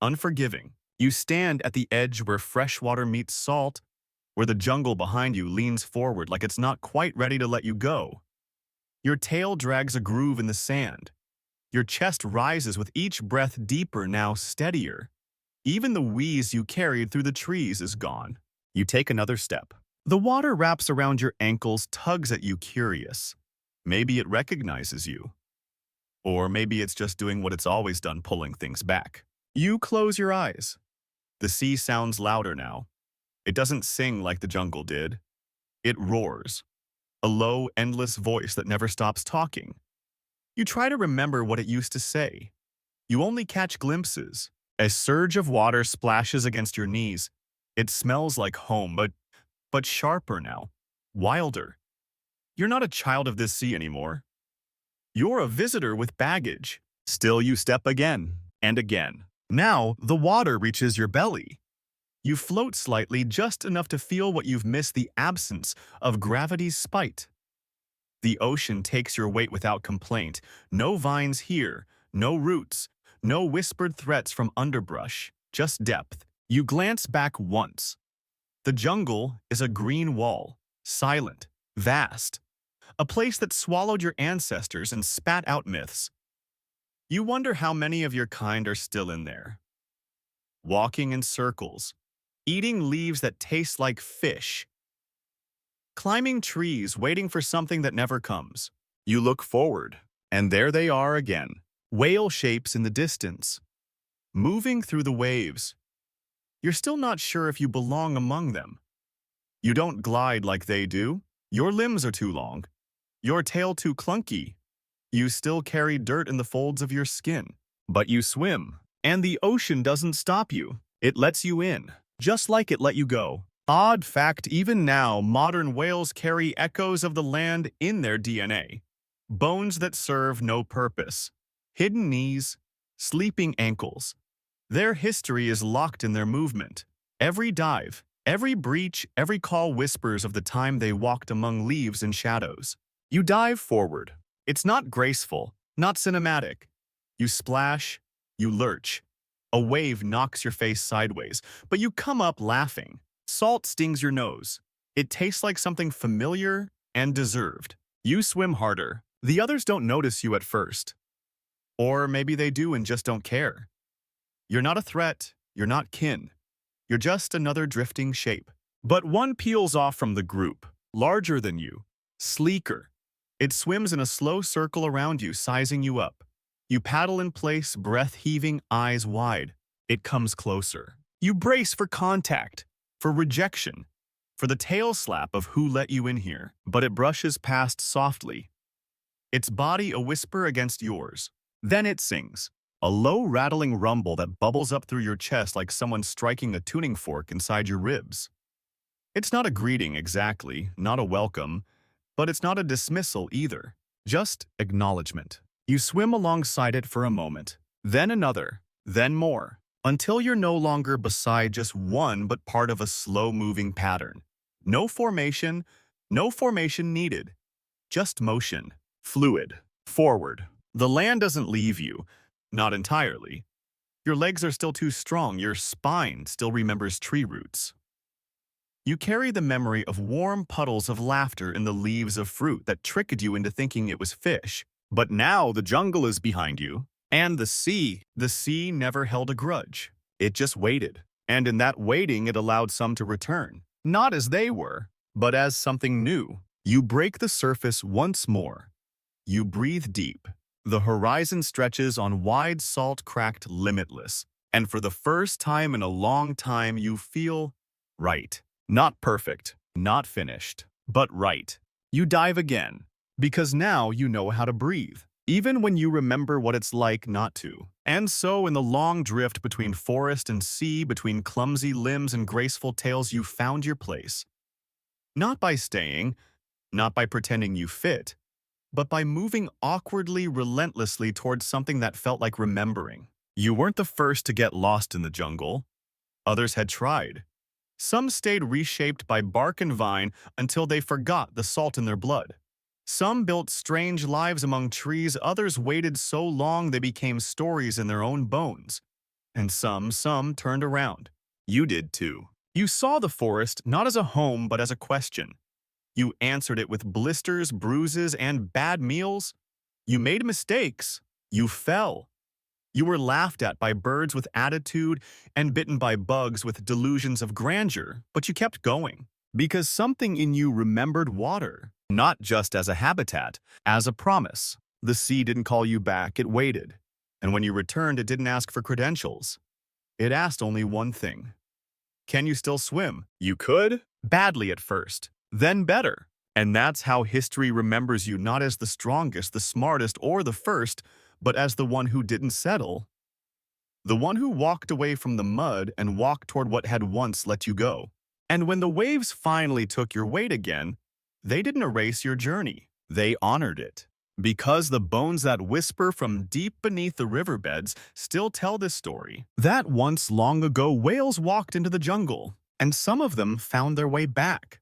Unforgiving. You stand at the edge where fresh water meets salt, where the jungle behind you leans forward like it's not quite ready to let you go. Your tail drags a groove in the sand. Your chest rises with each breath deeper, now steadier. Even the wheeze you carried through the trees is gone. You take another step. The water wraps around your ankles, tugs at you, curious. Maybe it recognizes you. Or maybe it's just doing what it's always done, pulling things back. You close your eyes. The sea sounds louder now. It doesn't sing like the jungle did. It roars. A low, endless voice that never stops talking. You try to remember what it used to say. You only catch glimpses. A surge of water splashes against your knees. It smells like home, but sharper now. Wilder. You're not a child of this sea anymore. You're a visitor with baggage. Still you step again and again. Now the water reaches your belly. You float slightly, just enough to feel what you've missed: the absence of gravity's spite. The ocean takes your weight without complaint. No vines here, no roots, no whispered threats from underbrush, just depth. You glance back once. The jungle is a green wall, silent, vast, a place that swallowed your ancestors and spat out myths. You wonder how many of your kind are still in there, walking in circles, eating leaves that taste like fish, climbing trees, waiting for something that never comes. You look forward, and there they are again, whale shapes in the distance, moving through the waves. You're still not sure if you belong among them. You don't glide like they do. Your limbs are too long, your tail too clunky. You still carry dirt in the folds of your skin. But you swim, and the ocean doesn't stop you. It lets you in, just like it let you go. Odd fact, even now, modern whales carry echoes of the land in their DNA. Bones that serve no purpose. Hidden knees, sleeping ankles. Their history is locked in their movement. Every dive, every breach, every call whispers of the time they walked among leaves and shadows. You dive forward. It's not graceful, not cinematic. You splash, you lurch. A wave knocks your face sideways, but you come up laughing. Salt stings your nose. It tastes like something familiar and deserved. You swim harder. The others don't notice you at first. Or maybe they do and just don't care. You're not a threat. You're not kin. You're just another drifting shape. But one peels off from the group, larger than you, sleeker. It swims in a slow circle around you, sizing you up. You paddle in place, breath heaving, eyes wide. It comes closer. You brace for contact, for rejection, for the tail slap of who let you in here. But it brushes past softly, its body a whisper against yours. Then it sings, a low rattling rumble that bubbles up through your chest like someone striking a tuning fork inside your ribs. It's not a greeting exactly, not a welcome, but it's not a dismissal either, just acknowledgement. You swim alongside it for a moment, then another, then more, until you're no longer beside just one but part of a slow-moving pattern. No formation needed, just motion, fluid, forward. The land doesn't leave you, not entirely. Your legs are still too strong, your spine still remembers tree roots. You carry the memory of warm puddles of laughter in the leaves of fruit that tricked you into thinking it was fish. But now the jungle is behind you, and the sea never held a grudge. It just waited, and in that waiting it allowed some to return. Not as they were, but as something new. You break the surface once more. You breathe deep. The horizon stretches on wide salt cracked limitless, and for the first time in a long time you feel right. Not perfect, not finished, but right. You dive again, because now you know how to breathe, even when you remember what it's like not to. And so in the long drift between forest and sea, between clumsy limbs and graceful tails, you found your place. Not by staying, not by pretending you fit, but by moving awkwardly, relentlessly towards something that felt like remembering. You weren't the first to get lost in the jungle. Others had tried. Some stayed reshaped by bark and vine until they forgot the salt in their blood. Some built strange lives among trees, others waited so long they became stories in their own bones. And some turned around. You did too. You saw the forest not as a home but as a question. You answered it with blisters, bruises, and bad meals. You made mistakes. You fell. You were laughed at by birds with attitude and bitten by bugs with delusions of grandeur, but you kept going. Because something in you remembered water, not just as a habitat, as a promise. The sea didn't call you back, it waited. And when you returned, it didn't ask for credentials. It asked only one thing. Can you still swim? You could, badly at first, then better. And that's how history remembers you, not as the strongest, the smartest, or the first, but as the one who didn't settle, The one who walked away from the mud and walked toward what had once let you go. And when the waves finally took your weight again, they didn't erase your journey. They honored it. Because the bones that whisper from deep beneath the riverbeds still tell this story. That once long ago whales walked into the jungle, and some of them found their way back.